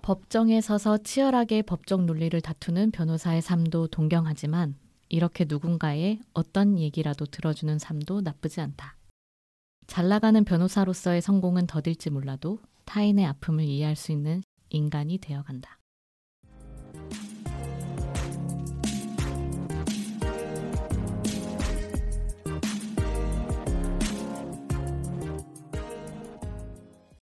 법정에 서서 치열하게 법적 논리를 다투는 변호사의 삶도 동경하지만 이렇게 누군가의 어떤 얘기라도 들어주는 삶도 나쁘지 않다. 잘 나가는 변호사로서의 성공은 더딜지 몰라도 타인의 아픔을 이해할 수 있는 인간이 되어간다.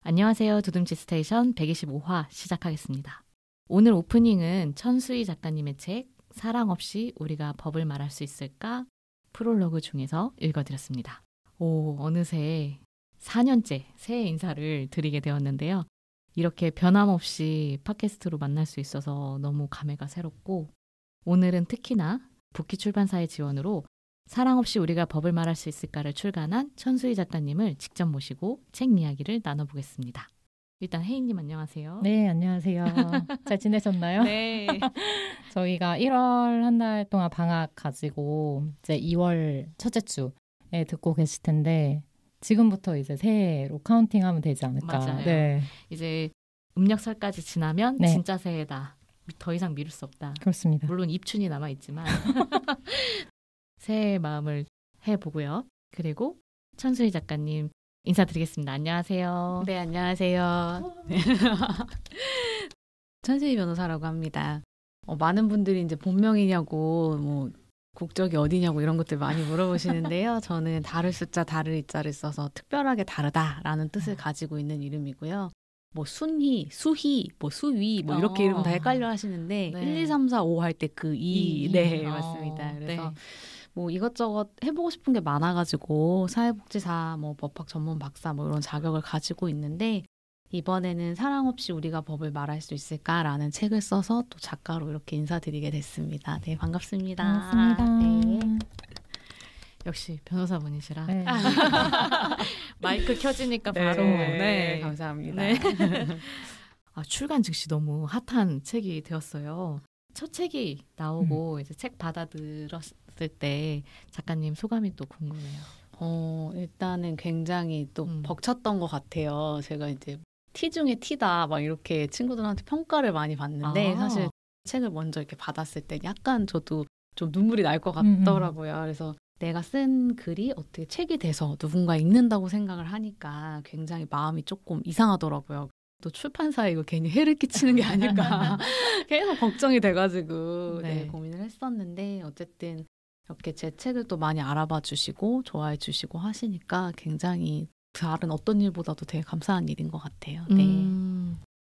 안녕하세요. 두둠지 스테이션 125화 시작하겠습니다. 오늘 오프닝은 천수희 작가님의 책 사랑 없이 우리가 법을 말할 수 있을까? 프롤로그 중에서 읽어드렸습니다. 어느새 4년째 새해 인사를 드리게 되었는데요. 이렇게 변함없이 팟캐스트로 만날 수 있어서 너무 감회가 새롭고 오늘은 특히나 북키 출판사의 지원으로 사랑 없이 우리가 법을 말할 수 있을까를 출간한 천수희 작가님을 직접 모시고 책 이야기를 나눠보겠습니다. 일단 혜인님 안녕하세요. 네, 안녕하세요. 잘 지내셨나요? 네. 저희가 1월 한 달 동안 방학 가지고 이제 2월 첫째 주에 듣고 계실 텐데 지금부터 이제 새해로 카운팅하면 되지 않을까. 맞아요. 네. 이제 음력설까지 지나면 네. 진짜 새해다. 더 이상 미룰 수 없다. 그렇습니다. 물론 입춘이 남아있지만 새해의 마음을 해보고요. 그리고 천수희 작가님 인사드리겠습니다. 안녕하세요. 네, 안녕하세요. 천수희 변호사라고 합니다. 많은 분들이 이제 본명이냐고 국적이 어디냐고 이런 것들 많이 물어보시는데요. 저는 다를 숫자 다를 이자를 써서 특별하게 다르다라는 뜻을 가지고 있는 이름이고요. 순희, 수희, 수위 이렇게 이름 다 헷갈려 하시는데 네. 1, 2, 3, 4, 5 할 때 그 2. 네, 맞습니다. 그래서 네. 이것저것 해보고 싶은 게 많아가지고 사회복지사, 법학 전문 박사 이런 자격을 가지고 있는데 이번에는 사랑 없이 우리가 법을 말할 수 있을까라는 책을 써서 또 작가로 이렇게 인사드리게 됐습니다. 네, 반갑습니다. 반갑습니다. 네. 역시 변호사분이시라 네. 마이크 켜지니까 바로 네, 감사합니다. 네. 출간 즉시 너무 핫한 책이 되었어요. 첫 책이 나오고 이제 책 받아들었을 때 작가님 소감이 또 궁금해요. 일단은 굉장히 또 벅찼던 것 같아요. 제가 이제 티 중에 티다 이렇게 친구들한테 평가를 많이 받는데 사실 책을 먼저 이렇게 받았을 때 약간 저도 좀 눈물이 날 것 같더라고요. 그래서 내가 쓴 글이 어떻게 책이 돼서 누군가 읽는다고 생각을 하니까 굉장히 마음이 조금 이상하더라고요. 또 출판사에 이거 괜히 해를 끼치는 게 아닐까 계속 걱정이 돼가지고 네. 고민을 했었는데 어쨌든 이렇게 제 책을 또 많이 알아봐 주시고 좋아해 주시고 하시니까 굉장히 다른 어떤 일보다도 되게 감사한 일인 것 같아요. 네.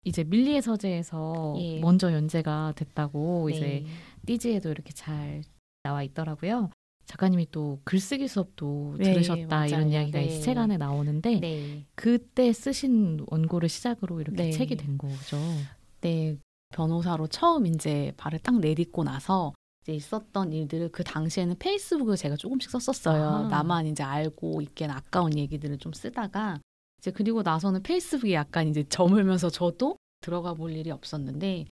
이제 밀리의 서재에서 예. 먼저 연재가 됐다고 네. 이제 띠지에도 이렇게 잘 나와 있더라고요. 작가님이 또 글쓰기 수업도 네, 들으셨다 맞아요. 이런 이야기가 네. 이 책 안에 나오는데 네. 그때 쓰신 원고를 시작으로 이렇게 네. 책이 된 거죠. 네, 변호사로 처음 이제 발을 딱 내딛고 나서 이제 있었던 일들을 그 당시에는 페이스북을 제가 조금씩 썼었어요. 나만 이제 알고 있기엔 아까운 얘기들을 좀 쓰다가 이제 그리고 나서는 페이스북이 약간 이제 저물면서 저도 들어가 볼 일이 없었는데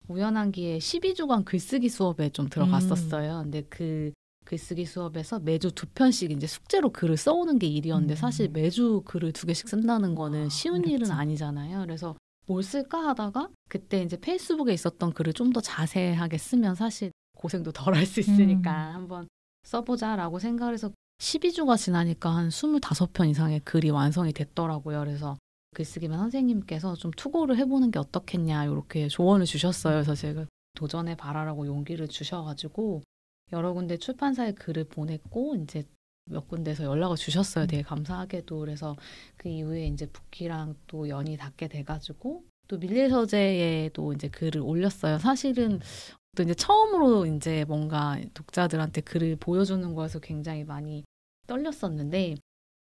우연한 기회에 12주간 글쓰기 수업에 좀 들어갔었어요. 근데 그 글쓰기 수업에서 매주 2편씩 이제 숙제로 글을 써오는 게 일이었는데 사실 매주 글을 2개씩 쓴다는 거는 쉬운 어렵죠. 일은 아니잖아요. 그래서 뭘 쓸까 하다가 그때 이제 페이스북에 있었던 글을 좀 더 자세하게 쓰면 사실 고생도 덜 할 수 있으니까 한번 써보자라고 생각을 해서 12주가 지나니까 한 25편 이상의 글이 완성이 됐더라고요. 그래서 글쓰기만 선생님께서 좀 투고를 해보는 게 어떻겠냐 이렇게 조언을 주셨어요. 그래서 제가 도전해봐라라고 용기를 주셔가지고 여러 군데 출판사에 글을 보냈고 이제 몇 군데서 연락을 주셨어요. 되게 감사하게도. 그래서 그 이후에 이제 북키랑 또 연이 닿게 돼가지고 또 밀리의 서재에도 이제 글을 올렸어요. 사실은 또 이제 처음으로 이제 뭔가 독자들한테 글을 보여주는 거에서 굉장히 많이 떨렸었는데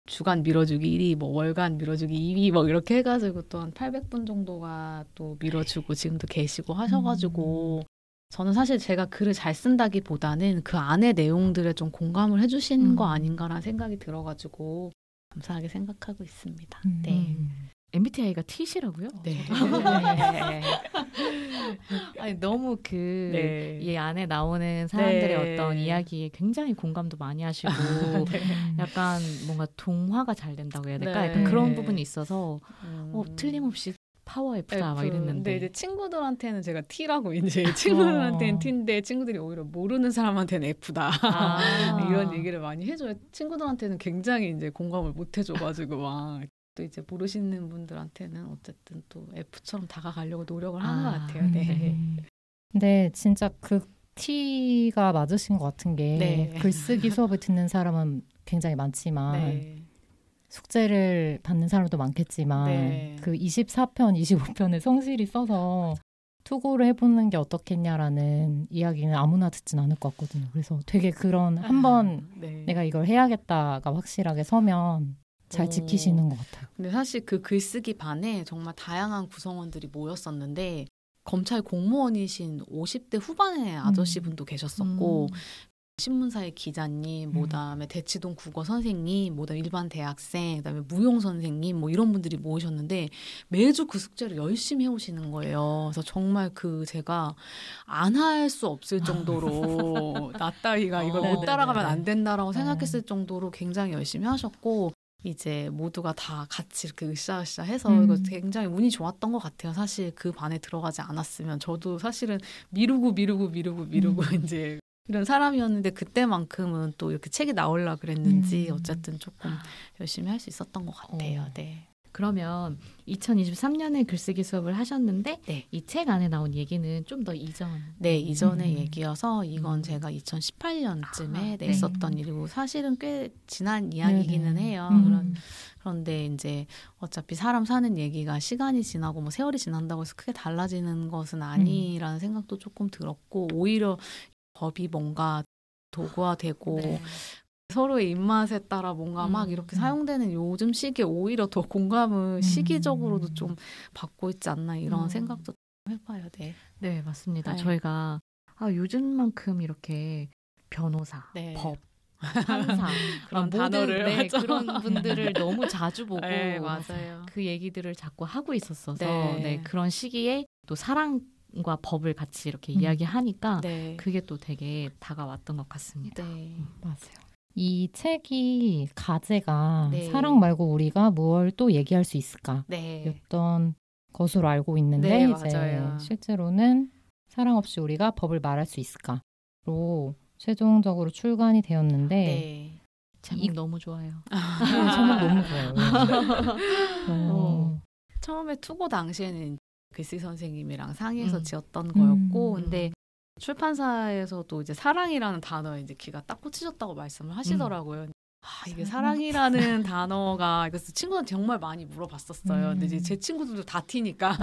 주간 밀어주기 1위, 월간 밀어주기 2위 이렇게 해가지고 또 한 800분 정도가 또 밀어주고 지금도 계시고 하셔가지고 저는 사실 제가 글을 잘 쓴다기보다는 그 안의 내용들에 좀 공감을 해주시는 거 아닌가라는 생각이 들어가지고 감사하게 생각하고 있습니다. 네. MBTI가 T시라고요? 네. 아니 너무 그 네. 이 안에 나오는 사람들의 네. 어떤 이야기에 굉장히 공감도 많이 하시고 약간 뭔가 동화가 잘 된다고 해야 될까? 네. 약간 그런 부분이 있어서 틀림없이 파워 F다 막 이랬는데. 근데 이제 친구들한테는 제가 T라고 이제 친구들한테는 T인데 친구들이 오히려 모르는 사람한테는 F다 이런 얘기를 많이 해줘요. 친구들한테는 굉장히 이제 공감을 못 해줘가지고 막 또 이제 모르시는 분들한테는 어쨌든 또 F처럼 다가가려고 노력을 하는 것 같아요. 네. 근데 진짜 그 T가 맞으신 것 같은 게 네. 글쓰기 수업을 듣는 사람은 굉장히 많지만 네. 숙제를 받는 사람도 많겠지만 네. 그 24편, 25편을 성실히 써서 투고를 해보는 게 어떻겠냐라는 이야기는 아무나 듣진 않을 것 같거든요. 그래서 되게 그런 한번 네. 내가 이걸 해야겠다가 확실하게 서면 잘 지키시는 것 같아요. 근데 사실 그 글쓰기 반에 정말 다양한 구성원들이 모였었는데 검찰 공무원이신 50대 후반의 아저씨분도 계셨었고 신문사의 기자님, 그다음에 대치동 국어 선생님, 그다음에 일반 대학생, 그다음에 무용 선생님 뭐 이런 분들이 모이셨는데 매주 그 숙제를 열심히 해오시는 거예요. 그래서 정말 그 제가 안 할 수 없을 정도로 나 따위가 이걸 못 따라가면 안 된다라고 생각했을 정도로 굉장히 열심히 하셨고 이제 모두가 다 같이 이렇게 으쌰으쌰 해서 이거 굉장히 운이 좋았던 것 같아요. 사실 그 반에 들어가지 않았으면 저도 사실은 미루고 이제 이런 사람이었는데 그때만큼은 또 이렇게 책이 나오려 그랬는지 어쨌든 조금 열심히 할 수 있었던 것 같아요. 네. 그러면 2023년에 글쓰기 수업을 하셨는데 네. 이 책 안에 나온 얘기는 좀 더 이전. 네, 이전의 얘기여서 이건 제가 2018년쯤에 냈었던 일이고 사실은 꽤 지난 이야기이기는 해요. 그런데 이제 어차피 사람 사는 얘기가 시간이 지나고 뭐 세월이 지난다고 해서 크게 달라지는 것은 아니라는 생각도 조금 들었고 오히려 법이 뭔가 도구화되고 서로의 입맛에 따라 뭔가 막 이렇게 사용되는 요즘 시기에 오히려 더 공감을 시기적으로도 좀 받고 있지 않나 이런 생각도 해봐요. 네, 네 맞습니다. 네. 저희가 요즘만큼 이렇게 변호사, 네. 법, 판사 그런 단어를 그런 분들을 너무 자주 보고 네, 맞아요. 그 얘기들을 자꾸 하고 있었어서 네. 그런 시기에 또 사랑과 법을 같이 이렇게 이야기하니까 네. 그게 또 되게 다가왔던 것 같습니다. 네. 맞아요. 이 책이 가제가 네. 사랑 말고 우리가 무얼 또 얘기할 수 있을까? 네. 였던 것으로 알고 있는데 네, 이제 맞아요. 실제로는 사랑 없이 우리가 법을 말할 수 있을까로 최종적으로 출간이 되었는데 네. 제목 너무 좋아요. 제목 너무 좋아요. 처음에 투고 당시에는 글쓰기 선생님이랑 상의해서 지었던 거였고 근데 출판사에서도 이제 사랑이라는 단어에 이제 귀가 딱 꽂히셨다고 말씀을 하시더라고요. 이게 사랑이라는 단어가 그래서 친구들한테 정말 많이 물어봤었어요. 근데 이제 제 친구들도 다 티니까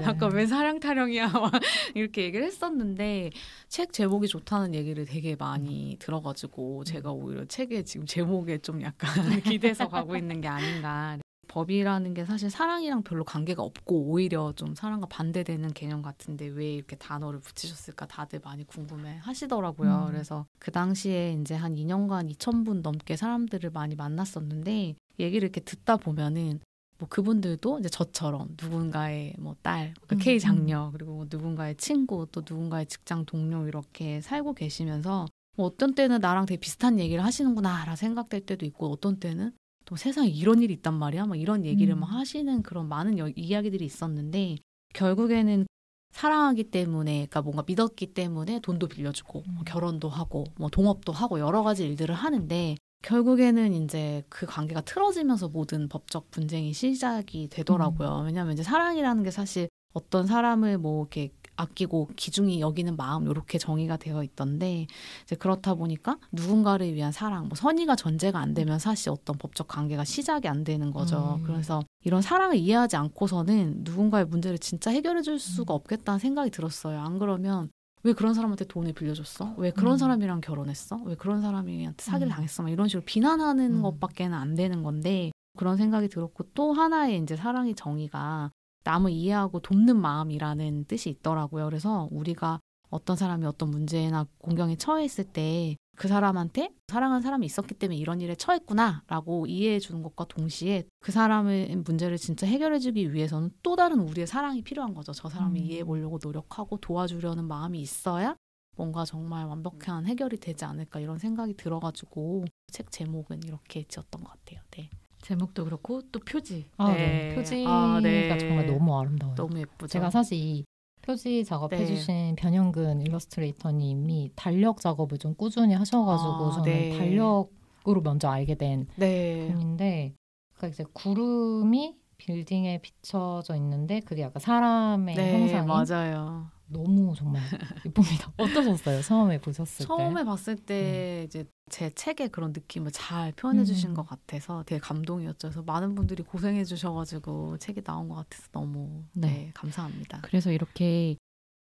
아까 왜 사랑 타령이야 막 이렇게 얘기를 했었는데 책 제목이 좋다는 얘기를 되게 많이 들어가지고 제가 오히려 책의 지금 제목에 좀 약간 기대서 가고 있는 게 아닌가. 법이라는 게 사실 사랑이랑 별로 관계가 없고 오히려 좀 사랑과 반대되는 개념 같은데 왜 이렇게 단어를 붙이셨을까 다들 많이 궁금해 하시더라고요. 그래서 그 당시에 이제 한 2년간 2,000분 넘게 사람들을 많이 만났었는데 얘기를 이렇게 듣다 보면은 뭐 그분들도 이제 저처럼 누군가의 뭐 딸, K 장녀 그리고 뭐 누군가의 친구 또 누군가의 직장 동료 이렇게 살고 계시면서 뭐 어떤 때는 나랑 되게 비슷한 얘기를 하시는구나라 생각될 때도 있고 어떤 때는 또 세상에 이런 일이 있단 말이야 막 이런 얘기를 막 하시는 그런 많은 이야기들이 있었는데 결국에는 사랑하기 때문에 그러니까 뭔가 믿었기 때문에 돈도 빌려주고 뭐 결혼도 하고 뭐 동업도 하고 여러 가지 일들을 하는데 결국에는 이제 그 관계가 틀어지면서 모든 법적 분쟁이 시작이 되더라고요. 왜냐하면 이제 사랑이라는 게 사실 어떤 사람을 뭐 이렇게 아끼고 귀중히 여기는 마음 이렇게 정의가 되어 있던데 이제 그렇다 보니까 누군가를 위한 사랑, 뭐 선의가 전제가 안 되면 사실 어떤 법적 관계가 시작이 안 되는 거죠. 그래서 이런 사랑을 이해하지 않고서는 누군가의 문제를 진짜 해결해 줄 수가 없겠다는 생각이 들었어요. 안 그러면 왜 그런 사람한테 돈을 빌려줬어? 왜 그런 사람이랑 결혼했어? 왜 그런 사람한테 사기를 당했어? 막 이런 식으로 비난하는 것밖에는 안 되는 건데 그런 생각이 들었고 또 하나의 이제 사랑의 정의가 남을 이해하고 돕는 마음이라는 뜻이 있더라고요. 그래서 우리가 어떤 사람이 어떤 문제나 공경에 처했을 때 그 사람한테 사랑하는 사람이 있었기 때문에 이런 일에 처했구나라고 이해해 주는 것과 동시에 그 사람의 문제를 진짜 해결해 주기 위해서는 또 다른 우리의 사랑이 필요한 거죠. 저 사람을 이해해 보려고 노력하고 도와주려는 마음이 있어야 뭔가 정말 완벽한 해결이 되지 않을까 이런 생각이 들어가지고 책 제목은 이렇게 지었던 것 같아요. 네. 제목도 그렇고 또 표지. 네. 표지가 네. 정말 너무 아름다워요. 너무 예쁘죠. 제가 사실 이 표지 작업해주신 네. 변현근 일러스트레이터님이 달력 작업을 좀 꾸준히 하셔가지고 저는 네. 달력으로 먼저 알게 된 네. 분인데, 그러니까 이제 구름이 빌딩에 비춰져 있는데 그게 약간 사람의 네, 형상이 맞아요. 너무 정말 예쁩니다. 어떠셨어요? 처음에 보셨을 때? 처음에 봤을 때 이제 제 책의 그런 느낌을 잘 표현해 주신 것 같아서 되게 감동이었죠. 그래서 많은 분들이 고생해 주셔가지고 책이 나온 것 같아서 너무 네. 감사합니다. 그래서 이렇게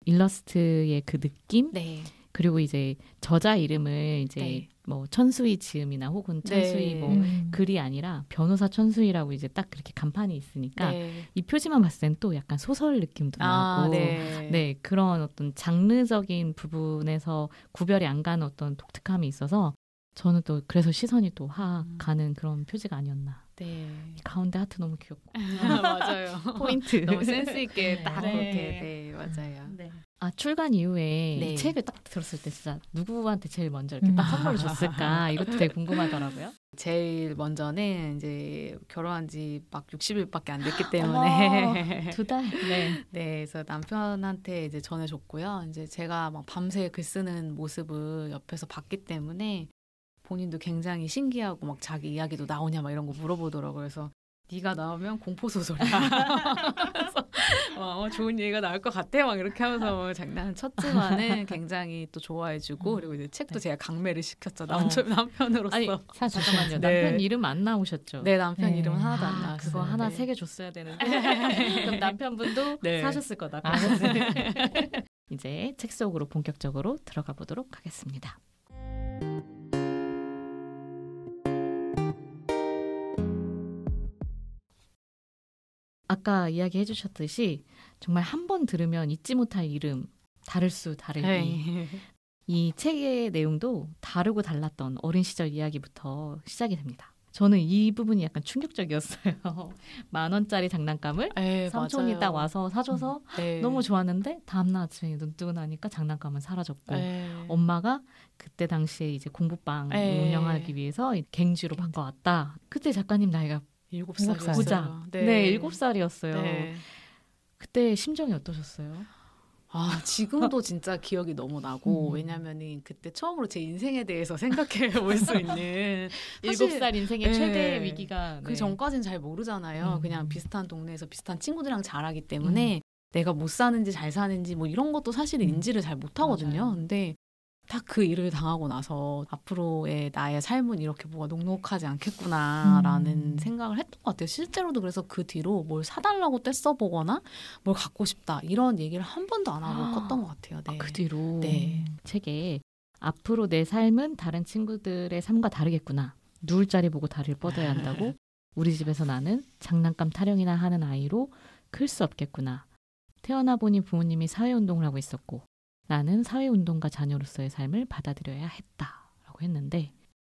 일러스트의 그 느낌 네. 그리고 이제 저자 이름을 이제 네. 뭐 천수희 지음이나 혹은 천수희 네. 뭐 글이 아니라 변호사 천수희라고 이제 딱 그렇게 간판이 있으니까 네. 이 표지만 봤을 땐 또 약간 소설 느낌도 나고 네. 네, 그런 어떤 장르적인 부분에서 구별이 안 가는 어떤 독특함이 있어서 저는 또 그래서 시선이 또 가는 그런 표지가 아니었나. 네. 가운데 하트 너무 귀엽고. 맞아요. 포인트. 너무 센스 있게 딱 네. 그렇게. 네, 맞아요. 네. 아, 출간 이후에 네. 이 책을 딱 들었을 때 진짜 누구한테 제일 먼저 이렇게 딱 선물을 줬을까? 이것도 되게 궁금하더라고요. 제일 먼저는 이제 결혼한 지 막 60일밖에 안 됐기 때문에 2달. 네. 네, 그래서 남편한테 이제 전해줬고요. 이제 제가 막 밤새 글 쓰는 모습을 옆에서 봤기 때문에 본인도 굉장히 신기하고 막 자기 이야기도 나오냐 막 이런 거 물어보더라고요. 그래서 네가 나오면 공포 소설이야. 그래서 좋은 얘기가 나올 것 같아 막 이렇게 하면서 장난을 쳤지만은 굉장히 또 좋아해주고 그리고 이제 책도 네. 제가 강매를 시켰죠. 남편으로서. 아니, 잠깐만요. 네. 남편 이름 안 나오셨죠? 네, 남편 네. 이름은 하나도 안 나왔어요. 그거 하나 네. 3개 줬어야 되는데. 그럼 남편분도 네. 사셨을 거다. 이제 책 속으로 본격적으로 들어가 보도록 하겠습니다. 아까 이야기해 주셨듯이 정말 한 번 들으면 잊지 못할 이름, 다를 수 다르기. 네. 이 책의 내용도 다르고 달랐던 어린 시절 이야기부터 시작이 됩니다. 저는 이 부분이 약간 충격적이었어요. 10,000원짜리 장난감을 네, 삼촌이 맞아요. 딱 와서 사줘서 네. 너무 좋았는데 다음날 아침에 눈 뜨고 나니까 장난감은 사라졌고 네. 엄마가 그때 당시에 이제 공부방 네. 운영하기 위해서 갱주로 바꿔왔다. 그때 작가님 나이가 7살이었어요. 보자. 네, 7살이었어요. 네. 그때 심정이 어떠셨어요? 아, 지금도 진짜 기억이 너무 나고 왜냐면은 그때 처음으로 제 인생에 대해서 생각해 볼 수 있는 7살 인생의 네. 최대 위기가 그 전까지는 잘 모르잖아요. 그냥 비슷한 동네에서 비슷한 친구들이랑 자라기 때문에 내가 못 사는지 잘 사는지 뭐 이런 것도 사실 인지를 잘 못하거든요. 맞아요. 근데 딱 그 일을 당하고 나서 앞으로의 나의 삶은 이렇게 뭐가 녹록하지 않겠구나라는 생각을 했던 것 같아요. 실제로도 그래서 그 뒤로 뭘 사달라고 떼써보거나 뭘 갖고 싶다 이런 얘기를 한 번도 안 하고 컸던 것 같아요. 네. 그 뒤로 네. 책에 앞으로 내 삶은 다른 친구들의 삶과 다르겠구나. 누울 자리 보고 다리를 뻗어야 한다고. 우리 집에서 나는 장난감 타령이나 하는 아이로 클 수 없겠구나. 태어나 보니 부모님이 사회운동을 하고 있었고 나는 사회운동가 자녀로서의 삶을 받아들여야 했다라고 했는데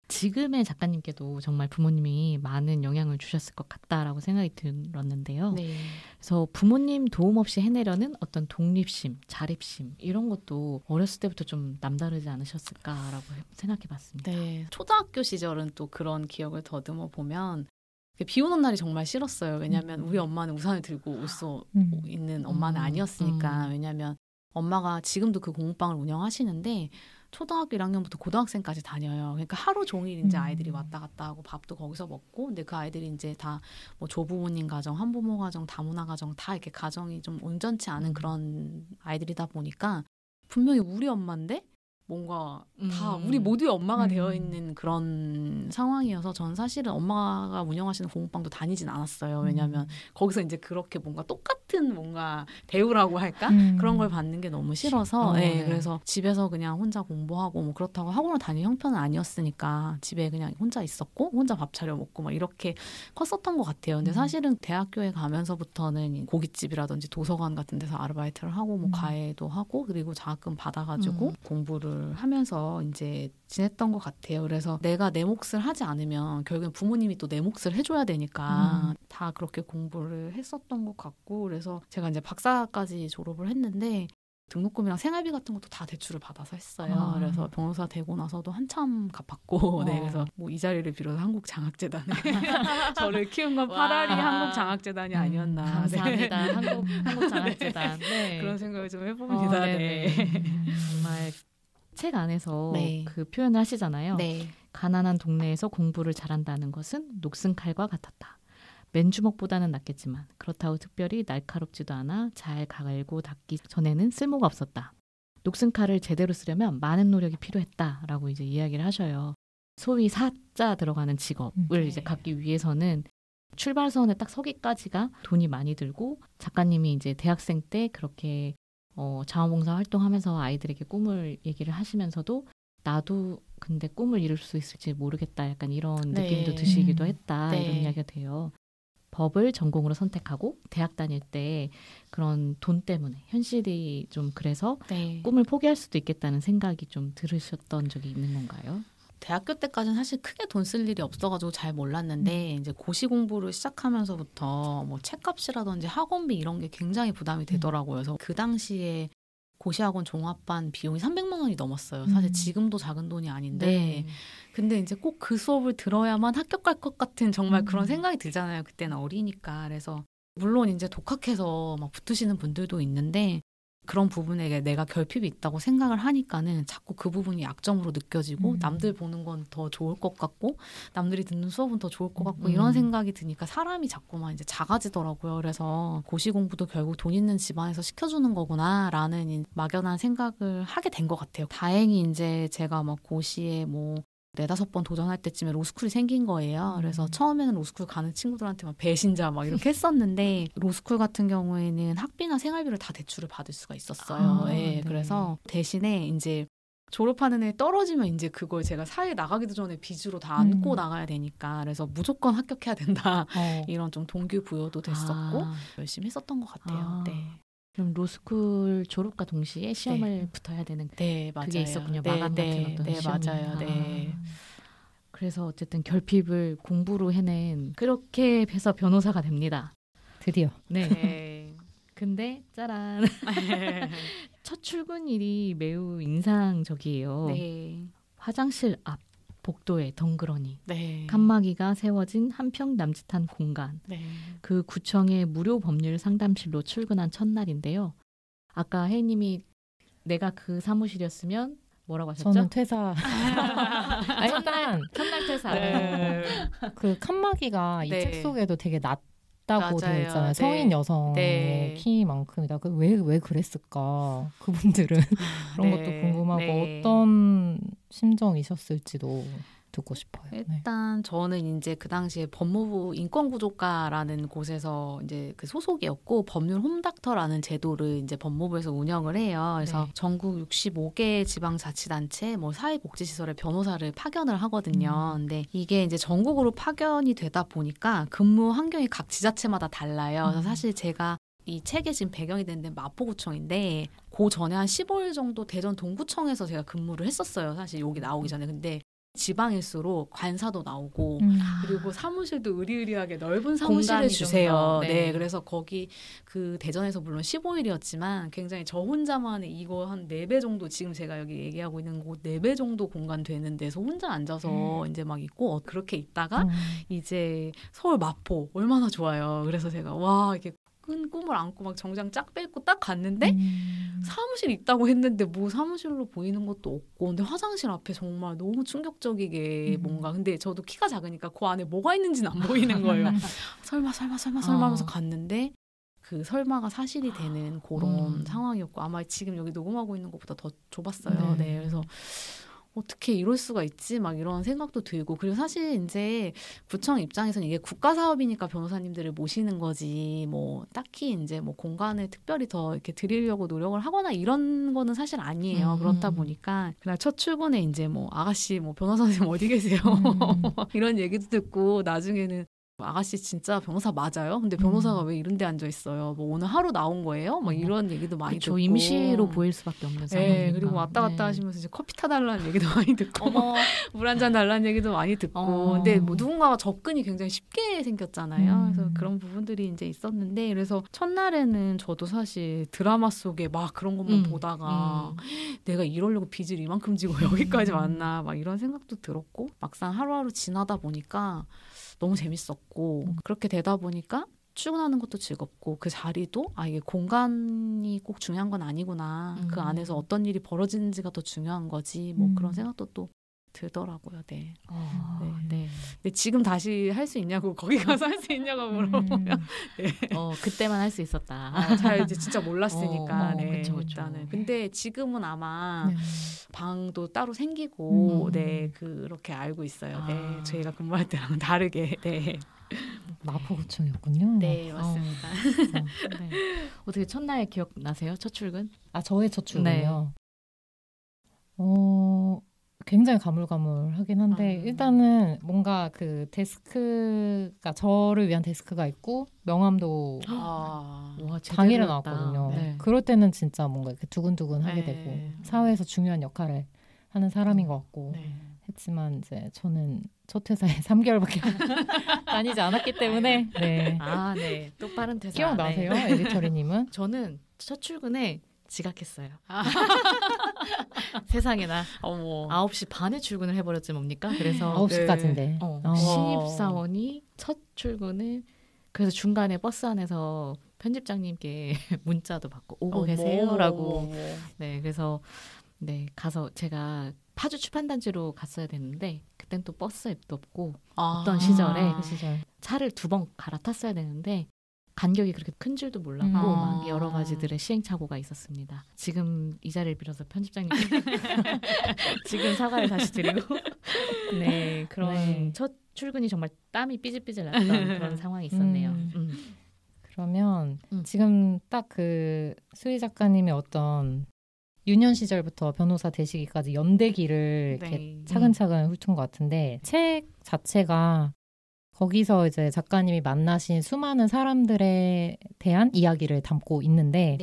지금의 작가님께도 정말 부모님이 많은 영향을 주셨을 것 같다라고 생각이 들었는데요. 네. 그래서 부모님 도움 없이 해내려는 어떤 독립심, 자립심 이런 것도 어렸을 때부터 좀 남다르지 않으셨을까라고 생각해봤습니다. 네. 초등학교 시절은 또 그런 기억을 더듬어 보면 비 오는 날이 정말 싫었어요. 왜냐하면 우리 엄마는 우산을 들고 올 수 있는 엄마는 아니었으니까. 왜냐하면 엄마가 지금도 그 공부방을 운영하시는데 초등학교 1학년부터 고등학생까지 다녀요. 그러니까 하루 종일 이제 아이들이 왔다 갔다 하고 밥도 거기서 먹고 근데 그 아이들이 이제 다 뭐 조부모님 가정, 한부모 가정, 다문화 가정 다 이렇게 가정이 좀 온전치 않은 그런 아이들이다 보니까 분명히 우리 엄마인데 뭔가 다 우리 모두의 엄마가 되어 있는 그런 상황이어서 전 사실은 엄마가 운영하시는 공부방도 다니진 않았어요. 왜냐하면 거기서 이제 그렇게 뭔가 똑같은 뭔가 대우라고 할까? 그런 걸 받는 게 너무 싫어서 네, 그래서 집에서 그냥 혼자 공부하고 뭐 그렇다고 학원을 다닐 형편은 아니었으니까 집에 그냥 혼자 있었고 혼자 밥 차려 먹고 막 이렇게 컸었던 것 같아요. 근데 사실은 대학교에 가면서부터는 고깃집이라든지 도서관 같은 데서 아르바이트를 하고 뭐 과외도 하고 그리고 장학금 받아가지고 공부를 하면서 이제 지냈던 것 같아요. 그래서 내가 내 몫을 하지 않으면 결국엔 부모님이 또 내 몫을 해줘야 되니까 다 그렇게 공부를 했었던 것 같고 그래서 제가 이제 박사까지 졸업을 했는데 등록금이랑 생활비 같은 것도 다 대출을 받아서 했어요. 그래서 변호사 되고 나서도 한참 갚았고, 네, 그래서 뭐 이 자리를 빌어서 한국장학재단에 저를 키운 건 파라리 한국장학재단이 아니었나. 감사합니다. 네. 한국장학재단. 네. 그런 생각을 좀 해봅니다. 네. 정말 책 안에서 네. 그 표현을 하시잖아요. 네. 가난한 동네에서 공부를 잘한다는 것은 녹슨 칼과 같았다. 맨주먹보다는 낫겠지만 그렇다고 특별히 날카롭지도 않아 잘 갈고 닦기 전에는 쓸모가 없었다. 녹슨 칼을 제대로 쓰려면 많은 노력이 필요했다라고 이제 이야기를 하셔요. 소위 사자 들어가는 직업을 이제 갖기 위해서는 출발선에 딱 서기까지가 돈이 많이 들고, 작가님이 이제 대학생 때 그렇게 자원봉사 활동하면서 아이들에게 꿈을 얘기를 하시면서도 나도 근데 꿈을 이룰 수 있을지 모르겠다, 약간 이런 느낌도 드시기도 했다. 이런 이야기가 돼요. 법을 전공으로 선택하고 대학 다닐 때 그런 돈 때문에 현실이 좀 그래서 꿈을 포기할 수도 있겠다는 생각이 좀 들으셨던 적이 있는 건가요? 대학교 때까지는 사실 크게 돈 쓸 일이 없어가지고 잘 몰랐는데 이제 고시 공부를 시작하면서부터 뭐 책값이라든지 학원비 이런 게 굉장히 부담이 되더라고요. 그래서 그 당시에 고시학원 종합반 비용이 300만 원이 넘었어요. 사실 지금도 작은 돈이 아닌데 근데 이제 꼭 그 수업을 들어야만 합격할 것 같은 정말 그런 생각이 들잖아요. 그때는 어리니까. 그래서 물론 이제 독학해서 막 붙으시는 분들도 있는데 그런 부분에 내가 결핍이 있다고 생각을 하니까는 자꾸 그 부분이 약점으로 느껴지고 남들 보는 건 더 좋을 것 같고 남들이 듣는 수업은 더 좋을 것 같고 이런 생각이 드니까 사람이 자꾸만 이제 작아지더라고요. 그래서 고시 공부도 결국 돈 있는 집안에서 시켜주는 거구나라는 막연한 생각을 하게 된 것 같아요. 다행히 이제 제가 막 고시에 뭐 4-5번 도전할 때쯤에 로스쿨이 생긴 거예요. 그래서 처음에는 로스쿨 가는 친구들한테 막 배신자 막 이렇게 했었는데 로스쿨 같은 경우에는 학비나 생활비를 다 대출을 받을 수가 있었어요. 네. 그래서 대신에 이제 졸업하는 애 떨어지면 이제 그걸 제가 사회에 나가기도 전에 빚으로 다 안고 나가야 되니까 그래서 무조건 합격해야 된다. 이런 좀 동기부여도 됐었고 열심히 했었던 것 같아요. 네. 그럼 로스쿨 졸업과 동시에 시험을 붙어야 되는 그게 있었군요. 마감 같은 어떤 시험. 맞아요. 네. 그래서 어쨌든 결핍을 공부로 해낸 그렇게 해서 변호사가 됩니다. 드디어. 네. 근데 짜란. 첫 출근일이 매우 인상적이에요. 네. 화장실 앞 복도에 덩그러니 네. 칸막이가 세워진 한평 남짓한 공간. 네. 그 구청의 무료 법률 상담실로 출근한 첫날인데요. 아까 혜인님이 내가 그 사무실이었으면 뭐라고 하셨죠? 저는 퇴사. 첫날 퇴사. 네. 그 칸막이가 이 책 속에도 되게 낮다고 되어 있잖아요. 네. 성인 여성의 키만큼이다. 왜 그랬을까? 그분들은 그런 것도 궁금하고 어떤 심정이셨을지도 듣고 싶어요. 일단 저는 이제 그 당시에 법무부 인권구조과라는 곳에서 이제 그 소속이었고 법률 홈닥터라는 제도를 이제 법무부에서 운영을 해요. 그래서 전국 65개 지방자치단체 뭐 사회복지시설에 변호사를 파견을 하거든요. 근데 이게 이제 전국으로 파견이 되다 보니까 근무 환경이 각 지자체마다 달라요. 그래서 사실 제가 이 책에 지금 배경이 되는데 마포구청인데 그 전에 한 15일 정도 대전 동구청에서 제가 근무를 했었어요. 사실 여기 나오기 전에. 근데 지방일수록 관사도 나오고 그리고 사무실도 으리으리하게 넓은 사무실을 주세요. 네, 그래서 거기 그 대전에서 물론 15일이었지만 굉장히 저 혼자만의 이거 한 4배 정도 지금 제가 여기 얘기하고 있는 곳 4배 정도 공간 되는 데서 혼자 앉아서 이제 막 있고 그렇게 있다가 이제 서울 마포 얼마나 좋아요. 그래서 제가 와 이게 큰 꿈을 안고 막 정장 쫙 빼고 딱 갔는데 사무실 있다고 했는데 뭐 사무실로 보이는 것도 없고 근데 화장실 앞에 정말 너무 충격적이게 뭔가 근데 저도 키가 작으니까 그 안에 뭐가 있는지는 안 보이는 거예요. 설마 하면서 갔는데 그 설마가 사실이 되는 그런 상황이었고 아마 지금 여기 녹음하고 있는 것보다 더 좁았어요. 네, 그래서 어떻게 이럴 수가 있지? 막 이런 생각도 들고 그리고 사실 이제 구청 입장에서는 이게 국가 사업이니까 변호사님들을 모시는 거지 뭐 딱히 이제 뭐 공간을 특별히 더 이렇게 드리려고 노력을 하거나 이런 거는 사실 아니에요. 그렇다 보니까 그날 첫 출근에 이제 뭐 아가씨 뭐 변호사 선생님 어디 계세요? 이런 얘기도 듣고 나중에는 아가씨 진짜 변호사 맞아요? 근데 변호사가 왜 이런 데 앉아 있어요? 뭐 오늘 하루 나온 거예요? 뭐 이런 얘기도 많이 듣고. 임시로 보일 수밖에 없는 상황이니까. 네, 그리고 왔다 갔다 하시면서 이제 커피 타달라는 얘기도 많이 듣고 물 한 잔 달라는 얘기도 많이 듣고. 근데 뭐 누군가가 접근이 굉장히 쉽게 생겼잖아요. 그래서 그런 부분들이 이제 있었는데 그래서 첫날에는 저도 사실 드라마 속에 막 그런 것만 보다가 내가 이러려고 빚을 이만큼 지고 여기까지 왔나 막 이런 생각도 들었고 막상 하루하루 지나다 보니까 너무 재밌었고 그렇게 되다 보니까 출근하는 것도 즐겁고 그 자리도 이게 공간이 꼭 중요한 건 아니구나. 그 안에서 어떤 일이 벌어지는지가 더 중요한 거지. 뭐 그런 생각도 또 들더라고요. 네. 네. 근데 지금 다시 할 수 있냐고 거기 가서 할 수 있냐고 물어보면 네. 그때만 할 수 있었다. 잘 이제 진짜 몰랐으니까. 네. 그쵸. 일단은. 근데 지금은 아마 방도 따로 생기고 네 그렇게 알고 있어요. 네. 저희가 근무할 때랑 다르게. 네. 마포구청이었군요. 네, 맞습니다. 네. 어떻게 첫날 기억 나세요? 첫 출근? 저의 첫 출근이요. 굉장히 가물가물하긴 한데 일단은 뭔가 그 데스크가 저를 위한 데스크가 있고 명함도 당일에 나왔거든요. 네. 그럴 때는 진짜 뭔가 이렇게 두근두근하게 되고 사회에서 중요한 역할을 하는 사람인 것 같고 했지만 이제 저는 첫 회사에 3개월밖에 다니지 않았기 때문에 네. 네. 또 빠른 퇴사. 기억나세요? 에디터리님은? 저는 첫 출근에 지각했어요. 세상에나 9시 반에 출근을 해버렸지 뭡니까? 그래서 9시까지인데 신입사원이 첫 출근을 그래서 중간에 버스 안에서 편집장님께 문자도 받고 오고 계세요라고 네 그래서 네 가서 제가 파주 출판단지로 갔어야 됐는데 그땐 또 버스 앱도 없고 어떤 시절에 그 시절. 차를 2번 갈아탔어야 되는데 간격이 그렇게 큰 줄도 몰랐고 막 여러 가지들의 시행착오가 있었습니다. 지금 이 자리를 빌어서 편집장님께 지금 사과를 다시 드리고 네 그런 첫 출근이 정말 땀이 삐질삐질 났던 그런 상황이 있었네요. 그러면 지금 딱 그 수희 작가님의 어떤 유년 시절부터 변호사 되시기까지 연대기를 이렇게 차근차근 훑은 것 같은데 책 자체가 거기서 이제 작가님이 만나신 수많은 사람들에 대한 이야기를 담고 있는데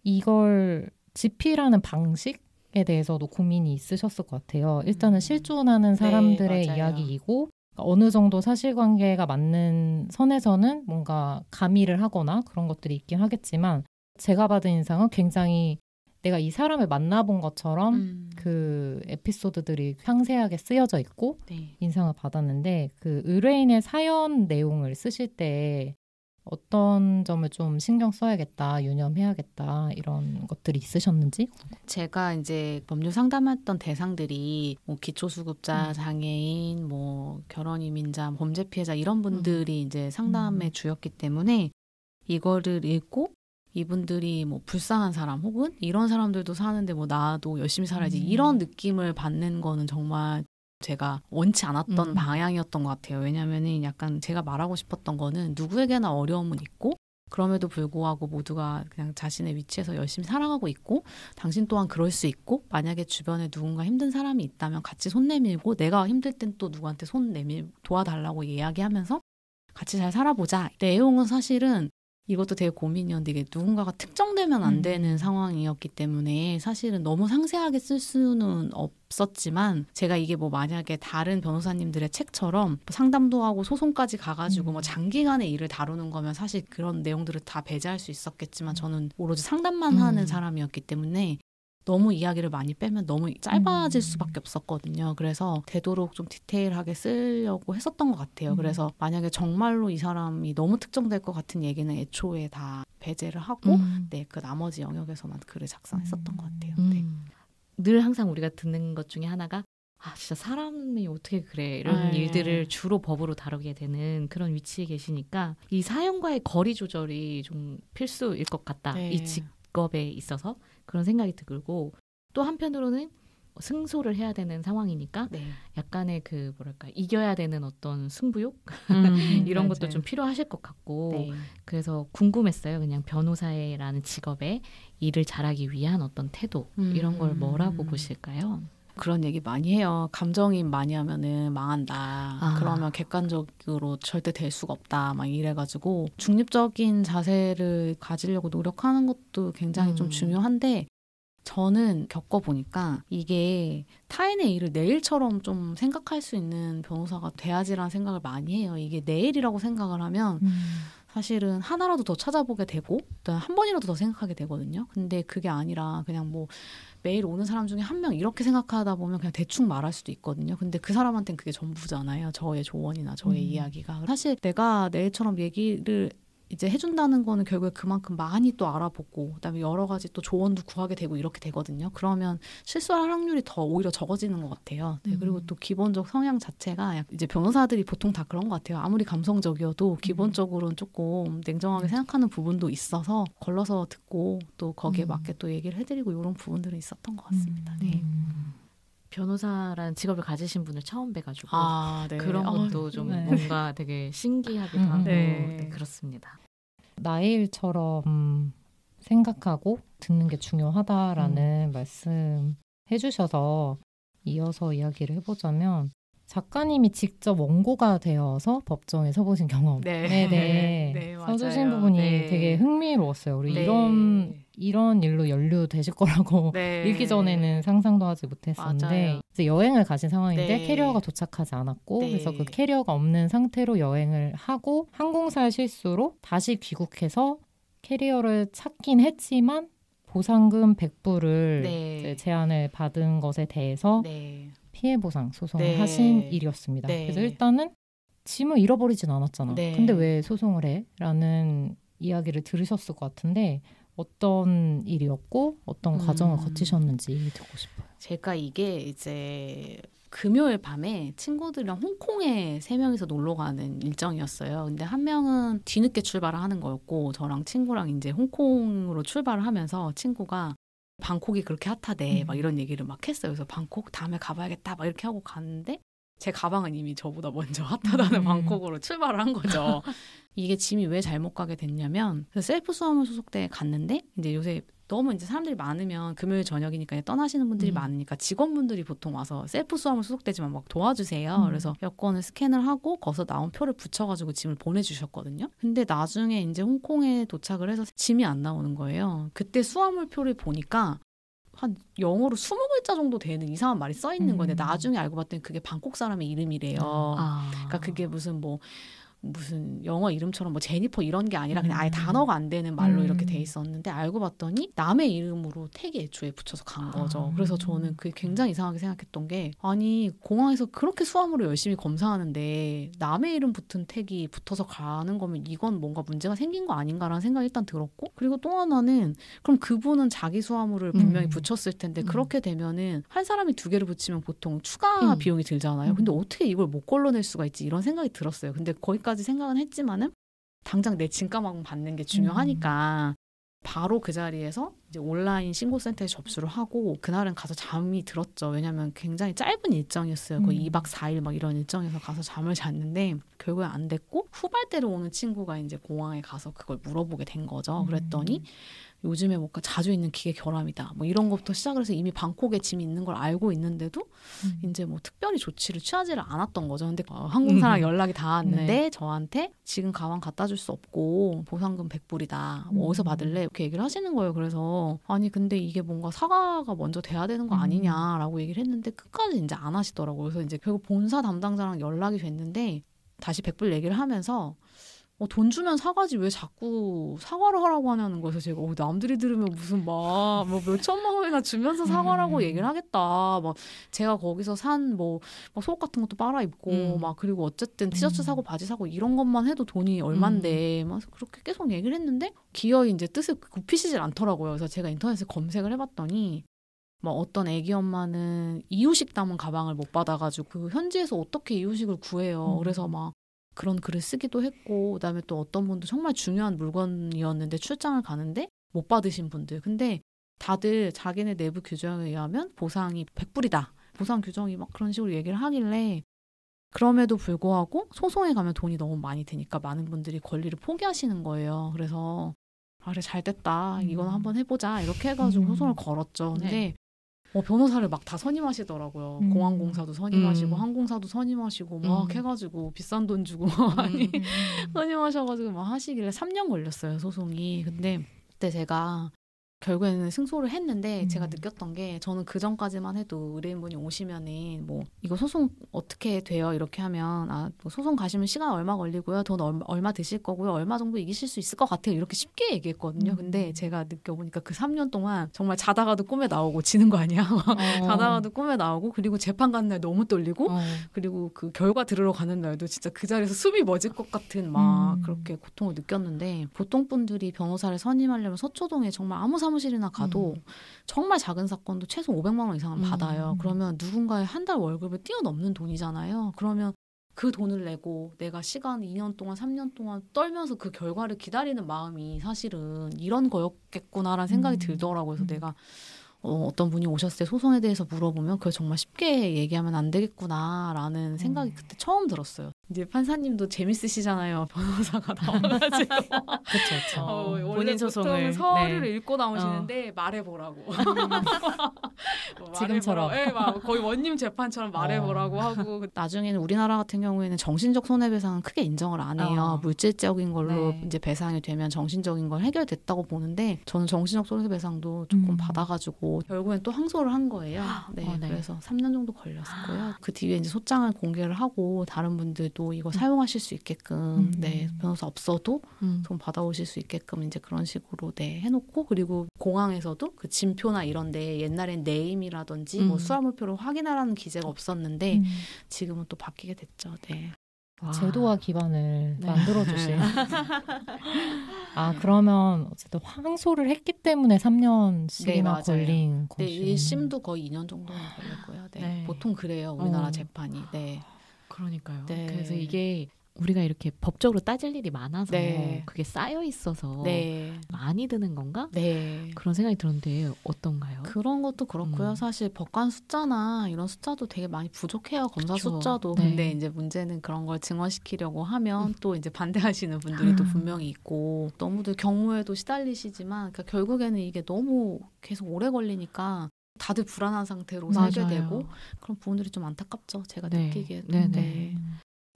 이걸 집필하는 방식에 대해서도 고민이 있으셨을 것 같아요. 일단은 실존하는 사람들의 이야기이고 어느 정도 사실관계가 맞는 선에서는 뭔가 가미를 하거나 그런 것들이 있긴 하겠지만 제가 받은 인상은 굉장히 내가 이 사람을 만나본 것처럼 그 에피소드들이 상세하게 쓰여져 있고 인상을 받았는데 그 의뢰인의 사연 내용을 쓰실 때 어떤 점을 좀 신경 써야겠다, 유념해야겠다 이런 것들이 있으셨는지? 제가 이제 법률 상담했던 대상들이 뭐 기초수급자, 장애인, 뭐 결혼이민자, 범죄 피해자 이런 분들이 이제 상담의 주였기 때문에 이거를 읽고 이분들이 뭐 불쌍한 사람 혹은 이런 사람들도 사는데 뭐 나도 열심히 살아야지 이런 느낌을 받는 거는 정말 제가 원치 않았던 방향이었던 것 같아요. 왜냐면은 약간 제가 말하고 싶었던 거는 누구에게나 어려움은 있고 그럼에도 불구하고 모두가 그냥 자신의 위치에서 열심히 살아가고 있고 당신 또한 그럴 수 있고 만약에 주변에 누군가 힘든 사람이 있다면 같이 손 내밀고 내가 힘들 땐 또 누구한테 손 내밀 도와달라고 이야기하면서 같이 잘 살아보자. 내용은 사실은 이것도 되게 고민이었는데 이게 누군가가 특정되면 안 되는 상황이었기 때문에 사실은 너무 상세하게 쓸 수는 없었지만 제가 이게 뭐 만약에 다른 변호사님들의 책처럼 상담도 하고 소송까지 가가지고 뭐 장기간의 일을 다루는 거면 사실 그런 내용들을 다 배제할 수 있었겠지만 저는 오로지 상담만 하는 사람이었기 때문에 너무 이야기를 많이 빼면 너무 짧아질 수밖에 없었거든요. 그래서 되도록 좀 디테일하게 쓰려고 했었던 것 같아요. 그래서 만약에 정말로 이 사람이 너무 특정될 것 같은 얘기는 애초에 다 배제를 하고 네, 그 나머지 영역에서만 글을 작성했었던 것 같아요. 네. 늘 항상 우리가 듣는 것 중에 하나가 진짜 사람이 어떻게 그래 이런 일들을 주로 법으로 다루게 되는 그런 위치에 계시니까 이 사연과의 거리 조절이 좀 필수일 것 같다. 이 직업에 있어서 그런 생각이 들고 또 한편으로는 승소를 해야 되는 상황이니까 약간의 그 뭐랄까 이겨야 되는 어떤 승부욕 이런 것도 좀 필요하실 것 같고 그래서 궁금했어요. 그냥 변호사라는 직업에 일을 잘하기 위한 어떤 태도 이런 걸 뭐라고 보실까요? 그런 얘기 많이 해요. 감정이입 많이 하면은 망한다. 그러면 객관적으로 절대 될 수가 없다. 막 이래가지고 중립적인 자세를 가지려고 노력하는 것도 굉장히 좀 중요한데 저는 겪어보니까 이게 타인의 일을 내 일처럼 좀 생각할 수 있는 변호사가 돼야지라는 생각을 많이 해요. 이게 내 일이라고 생각을 하면 사실은 하나라도 더 찾아보게 되고 한 번이라도 더 생각하게 되거든요. 근데 그게 아니라 그냥 뭐 매일 오는 사람 중에 한 명 이렇게 생각하다 보면 그냥 대충 말할 수도 있거든요. 근데 그 사람한테는 그게 전부잖아요. 저의 조언이나 저의 이야기가. 사실 내가 내 일처럼 얘기를 이제 해준다는 거는 결국에 그만큼 많이 또 알아보고 그다음에 여러 가지 또 조언도 구하게 되고 이렇게 되거든요. 그러면 실수할 확률이 더 오히려 적어지는 것 같아요. 네, 그리고 또 기본적 성향 자체가 이제 변호사들이 보통 다 그런 것 같아요. 아무리 감성적이어도 기본적으로는 조금 냉정하게 생각하는 부분도 있어서 걸러서 듣고 또 거기에 맞게 또 얘기를 해드리고 이런 부분들은 있었던 것 같습니다. 네. 변호사라는 직업을 가지신 분을 처음 뵈가지고 네. 그런 것도 좀 뭔가 되게 신기하기도 하고 네, 그렇습니다. 나의 일처럼 생각하고 듣는 게 중요하다라는 말씀 해주셔서 이어서 이야기를 해보자면 작가님이 직접 원고가 되어서 법정에 서보신 경험에 서주신 부분이 되게 흥미로웠어요. 우리 이런 일로 연루되실 거라고 읽기 전에는 상상도 하지 못했었는데 이제 여행을 가신 상황인데 캐리어가 도착하지 않았고 그래서 그 캐리어가 없는 상태로 여행을 하고 항공사의 실수로 다시 귀국해서 캐리어를 찾긴 했지만 보상금 100불을 제안을 받은 것에 대해서 피해보상 소송을 하신 일이었습니다. 그래서 일단은 짐을 잃어버리진 않았잖아. 근데 왜 소송을 해? 라는 이야기를 들으셨을 것 같은데 어떤 일이었고 어떤 과정을 거치셨는지 듣고 싶어요. 제가 이게 이제 금요일 밤에 친구들이랑 홍콩에 3명이서 놀러 가는 일정이었어요. 근데 한 명은 뒤늦게 출발을 하는 거였고 저랑 친구랑 이제 홍콩으로 출발을 하면서 친구가 방콕이 그렇게 핫하대 막 이런 얘기를 막 했어요. 그래서 방콕 다음에 가봐야겠다 막 이렇게 하고 갔는데 제 가방은 이미 저보다 먼저 핫하다는 방콕으로 출발을 한 거죠. 이게 짐이 왜 잘못 가게 됐냐면 셀프 수화물 소속대에 갔는데 이제 요새 너무 이제 사람들이 많으면 금요일 저녁이니까 떠나시는 분들이 많으니까 직원분들이 보통 와서 셀프 수화물 소속되지만 막 도와주세요. 그래서 여권을 스캔을 하고 거기서 나온 표를 붙여가지고 짐을 보내주셨거든요. 근데 나중에 이제 홍콩에 도착을 해서 짐이 안 나오는 거예요. 그때 수화물 표를 보니까 한 영어로 20글자 정도 되는 이상한 말이 써 있는 건데 나중에 알고 봤더니 그게 방콕 사람의 이름이래요. 그러니까 그게 무슨 영어 이름처럼 뭐 제니퍼 이런 게 아니라 그냥 아예 단어가 안 되는 말로 이렇게 돼 있었는데 알고 봤더니 남의 이름으로 택이 애초에 붙여서 간 거죠. 그래서 저는 그게 굉장히 이상하게 생각했던 게 아니 공항에서 그렇게 수화물을 열심히 검사하는데 남의 이름 붙은 택이 붙어서 가는 거면 이건 뭔가 문제가 생긴 거 아닌가라는 생각이 일단 들었고 그리고 또 하나는 그럼 그분은 자기 수화물을 분명히 붙였을 텐데 그렇게 되면은 한 사람이 2개를 붙이면 보통 추가 비용이 들잖아요. 근데 어떻게 이걸 못 걸러낼 수가 있지 이런 생각이 들었어요. 근데 거기까지 생각은 했지만은 당장 내 짐가방 받는 게 중요하니까 바로 그 자리에서 이제 온라인 신고센터에 접수를 하고 그날은 가서 잠이 들었죠. 왜냐하면 굉장히 짧은 일정이었어요. 거의 2박 4일 막 이런 일정에서 가서 잠을 잤는데 결국에 안 됐고 후발대로 오는 친구가 이제 공항에 가서 그걸 물어보게 된 거죠. 그랬더니 요즘에 뭔가 자주 있는 기계 결함이다. 뭐 이런 것부터 시작을 해서 이미 방콕에 짐이 있는 걸 알고 있는데도 이제 뭐 특별히 조치를 취하지를 않았던 거죠. 근데 항공사랑 연락이 닿았는데 저한테 지금 가방 갖다 줄 수 없고 보상금 100불이다. 뭐 어디서 받을래? 이렇게 얘기를 하시는 거예요. 그래서 아니 근데 이게 뭔가 사과가 먼저 돼야 되는 거 아니냐라고 얘기를 했는데 끝까지 이제 안 하시더라고요. 그래서 이제 결국 본사 담당자랑 연락이 됐는데 다시 100불 얘기를 하면서 돈 주면 사과지 왜 자꾸 사과를 하라고 하냐는 거여서 제가 남들이 들으면 무슨 막 몇 천만 원이나 주면서 사과라고 얘기를 하겠다. 막 제가 거기서 산 속옷 같은 것도 빨아 입고 막 그리고 어쨌든 티셔츠 사고 바지 사고 이런 것만 해도 돈이 얼만데 막 그렇게 계속 얘기를 했는데 기어이 이제 뜻을 굽히시질 않더라고요. 그래서 제가 인터넷에 검색을 해봤더니 막 어떤 애기 엄마는 이유식 담은 가방을 못 받아가지고 그 현지에서 어떻게 이유식을 구해요. 그래서 막 그런 글을 쓰기도 했고 그다음에 또 어떤 분도 정말 중요한 물건이었는데 출장을 가는데 못 받으신 분들. 근데 다들 자기네 내부 규정에 의하면 보상이 100불이다. 보상 규정이 막 그런 식으로 얘기를 하길래 그럼에도 불구하고 소송에 가면 돈이 너무 많이 드니까 많은 분들이 권리를 포기하시는 거예요. 그래서 그래 잘 됐다. 이건 한번 해보자. 이렇게 해가지고 소송을 걸었죠. 근데 변호사를 막 다 선임하시더라고요. 공항공사도 선임하시고 항공사도 선임하시고 막 해가지고 비싼 돈 주고 많이 선임하셔가지고 막 하시길래 3년 걸렸어요, 소송이. 근데 그때 제가 결국에는 승소를 했는데 제가 느꼈던 게 저는 그 전까지만 해도 의뢰인분이 오시면은 뭐 이거 소송 어떻게 돼요? 이렇게 하면 뭐 소송 가시면 시간 얼마 걸리고요. 돈 얼마 드실 거고요. 얼마 정도 이기실 수 있을 것 같아요. 이렇게 쉽게 얘기했거든요. 근데 제가 느껴보니까 그 3년 동안 정말 자다가도 꿈에 나오고 지는 거 아니야? 자다가도 꿈에 나오고 그리고 재판 가는 날 너무 떨리고 그리고 그 결과 들으러 가는 날도 진짜 그 자리에서 숨이 멎을 것 같은 막 그렇게 고통을 느꼈는데 보통 분들이 변호사를 선임하려면 서초동에 정말 아무 사무실이나 가도 정말 작은 사건도 최소 500만 원 이상은 받아요. 그러면 누군가의 한 달 월급을 뛰어넘는 돈이잖아요. 그러면 그 돈을 내고 내가 시간 2년 동안 3년 동안 떨면서 그 결과를 기다리는 마음이 사실은 이런 거였겠구나라는 생각이 들더라고요. 그래서 내가 어떤 분이 오셨을 때 소송에 대해서 물어보면 그걸 정말 쉽게 얘기하면 안 되겠구나라는 생각이 그때 처음 들었어요. 이제 판사님도 재밌으시잖아요. 변호사가 나와가지고. 그렇죠. 본인 소송을 서류를 읽고 나오시는데 말해보라고. 지금처럼. 거의 원님 재판처럼 말해보라고 하고. 나중에는 우리나라 같은 경우에는 정신적 손해배상은 크게 인정을 안 해요. 물질적인 걸로 이제 배상이 되면 정신적인 걸 해결됐다고 보는데 저는 정신적 손해배상도 조금 받아가지고 결국엔 또 항소를 한 거예요. 그래서 3년 정도 걸렸고요. 그 뒤에 이제 소장을 공개를 하고 다른 분들도 이거 사용하실 수 있게끔 변호사 없어도 돈 받아오실 수 있게끔 이제 그런 식으로 해놓고 그리고 공항에서도 그 진표나 이런데 옛날엔 네임이라든지 뭐 수화물표를 확인하라는 기재가 없었는데 지금은 또 바뀌게 됐죠. 제도와 기반을 만들어주신. 그러면 어쨌든 항소를 했기 때문에 3년씩이나 걸린 거죠. 1심도 거의 2년 정도는 걸렸고요. 보통 그래요. 우리나라 재판이. 그러니까요. 그래서 이게 우리가 이렇게 법적으로 따질 일이 많아서 그게 쌓여 있어서 많이 드는 건가? 그런 생각이 들었는데 어떤가요? 그런 것도 그렇고요. 사실 법관 숫자나 이런 숫자도 되게 많이 부족해요. 검사 숫자도. 근데 이제 문제는 그런 걸 증언시키려고 하면 또 이제 반대하시는 분들이 또 분명히 있고 너무들 경무에도 시달리시지만 그러니까 결국에는 이게 너무 계속 오래 걸리니까 다들 불안한 상태로 살게 되고 그런 부분들이 좀 안타깝죠. 제가 느끼기에도.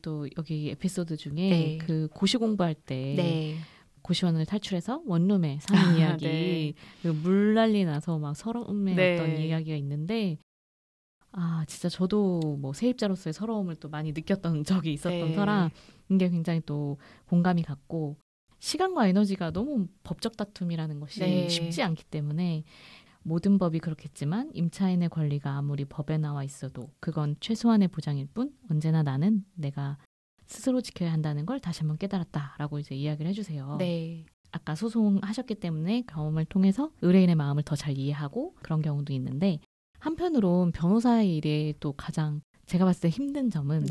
또 여기 에피소드 중에 그 고시 공부할 때 고시원을 탈출해서 원룸에 사는 이야기 물 난리 나서 막 서러움했던 이야기가 있는데 진짜 저도 뭐 세입자로서의 서러움을 또 많이 느꼈던 적이 있었던 터라 이게 굉장히 또 공감이 갔고 시간과 에너지가 너무 법적 다툼이라는 것이 쉽지 않기 때문에 모든 법이 그렇겠지만 임차인의 권리가 아무리 법에 나와 있어도 그건 최소한의 보장일 뿐 언제나 나는 내가 스스로 지켜야 한다는 걸 다시 한번 깨달았다라고 이제 이야기를 해주세요. 아까 소송하셨기 때문에 경험을 통해서 의뢰인의 마음을 더 잘 이해하고 그런 경우도 있는데 한편으론 변호사의 일에 또 가장 제가 봤을 때 힘든 점은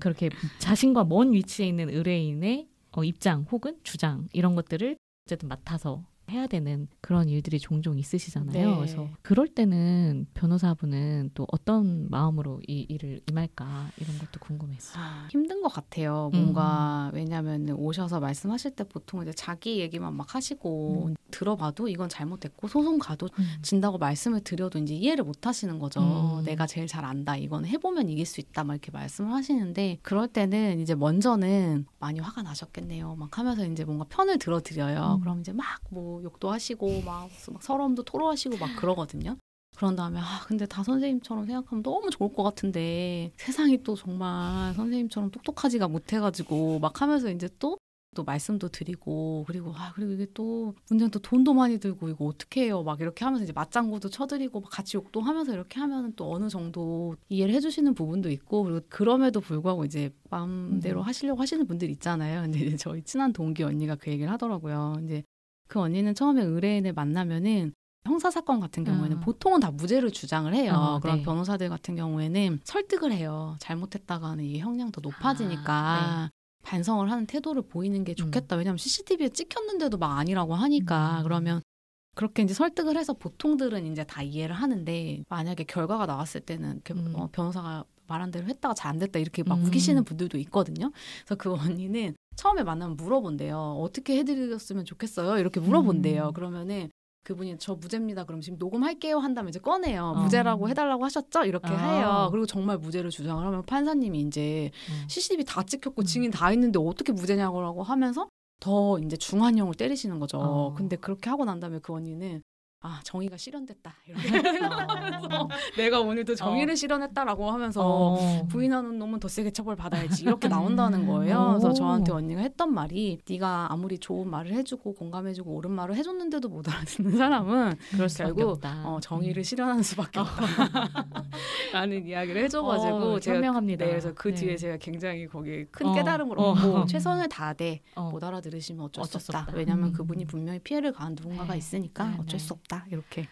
그렇게 자신과 먼 위치에 있는 의뢰인의 입장 혹은 주장 이런 것들을 어쨌든 맡아서 해야 되는 그런 일들이 종종 있으시잖아요. 그래서 그럴 때는 변호사분은 또 어떤 마음으로 이 일을 임할까 이런 것도 궁금했어요. 힘든 것 같아요. 뭔가 왜냐하면 오셔서 말씀하실 때 보통 이제 자기 얘기만 막 하시고 들어봐도 이건 잘못됐고 소송 가도 진다고 말씀을 드려도 이제 이해를 못 하시는 거죠. 내가 제일 잘 안다. 이건 해보면 이길 수 있다. 막 이렇게 말씀을 하시는데 그럴 때는 이제 먼저는 많이 화가 나셨겠네요. 막 하면서 이제 뭔가 편을 들어드려요. 그럼 이제 막 뭐 욕도 하시고 막 서러움도 토로하시고 막 그러거든요. 그런 다음에 근데 다 선생님처럼 생각하면 너무 좋을 것 같은데 세상이 또 정말 선생님처럼 똑똑하지가 못해가지고 막 하면서 이제 또 말씀도 드리고 그리고 이게 또 문제는 또 돈도 많이 들고 이거 어떻게 해요 막 이렇게 하면서 이제 맞장구도 쳐드리고 막 같이 욕도 하면서 이렇게 하면 또 어느 정도 이해를 해주시는 부분도 있고 그리고 그럼에도 불구하고 이제 마음대로 하시려고 하시는 분들 있잖아요. 근데 이제 저희 친한 동기 언니가 그 얘기를 하더라고요. 이제 그 언니는 처음에 의뢰인을 만나면은 형사사건 같은 경우에는 보통은 다 무죄를 주장을 해요. 그런 변호사들 같은 경우에는 설득을 해요. 잘못했다가는 이게 형량 더 높아지니까 반성을 하는 태도를 보이는 게 좋겠다. 왜냐하면 CCTV에 찍혔는데도 막 아니라고 하니까 그러면 그렇게 이제 설득을 해서 보통들은 이제 다 이해를 하는데 만약에 결과가 나왔을 때는 변호사가 말한 대로 했다가 잘 안 됐다 이렇게 막 우기시는 분들도 있거든요. 그래서 그 언니는 처음에 만나면 물어본대요. 어떻게 해드렸으면 좋겠어요? 이렇게 물어본대요. 그러면은 그분이 저 무죄입니다. 그럼 지금 녹음할게요 한다면 이제 꺼내요. 무죄라고 해달라고 하셨죠? 이렇게 해요. 그리고 정말 무죄를 주장을 하면 판사님이 이제 CCTV 다 찍혔고 증인 다 있는데 어떻게 무죄냐고 하면서 더 이제 중한형을 때리시는 거죠. 근데 그렇게 하고 난 다음에 그 언니는 정의가 실현됐다. 이렇게 하면서 내가 오늘도 정의를 실현했다라고 하면서 부인하는 놈은 더 세게 처벌받아야지. 이렇게 나온다는 거예요. 그래서 저한테 언니가 했던 말이 네가 아무리 좋은 말을 해주고 공감해주고 옳은 말을 해줬는데도 못 알아듣는 사람은 결국 정의를 실현하는 수밖에 없다. 라는 이야기를 해줘가지고 제가 현명합니다. 그래서 그 뒤에 제가 굉장히 거기에 큰 깨달음을 얻고 최선을 다하되 못 알아들으시면 어쩔 수 없다. 왜냐하면 그분이 분명히 피해를 가한 누군가가 있으니까 어쩔 수 없다. 이렇게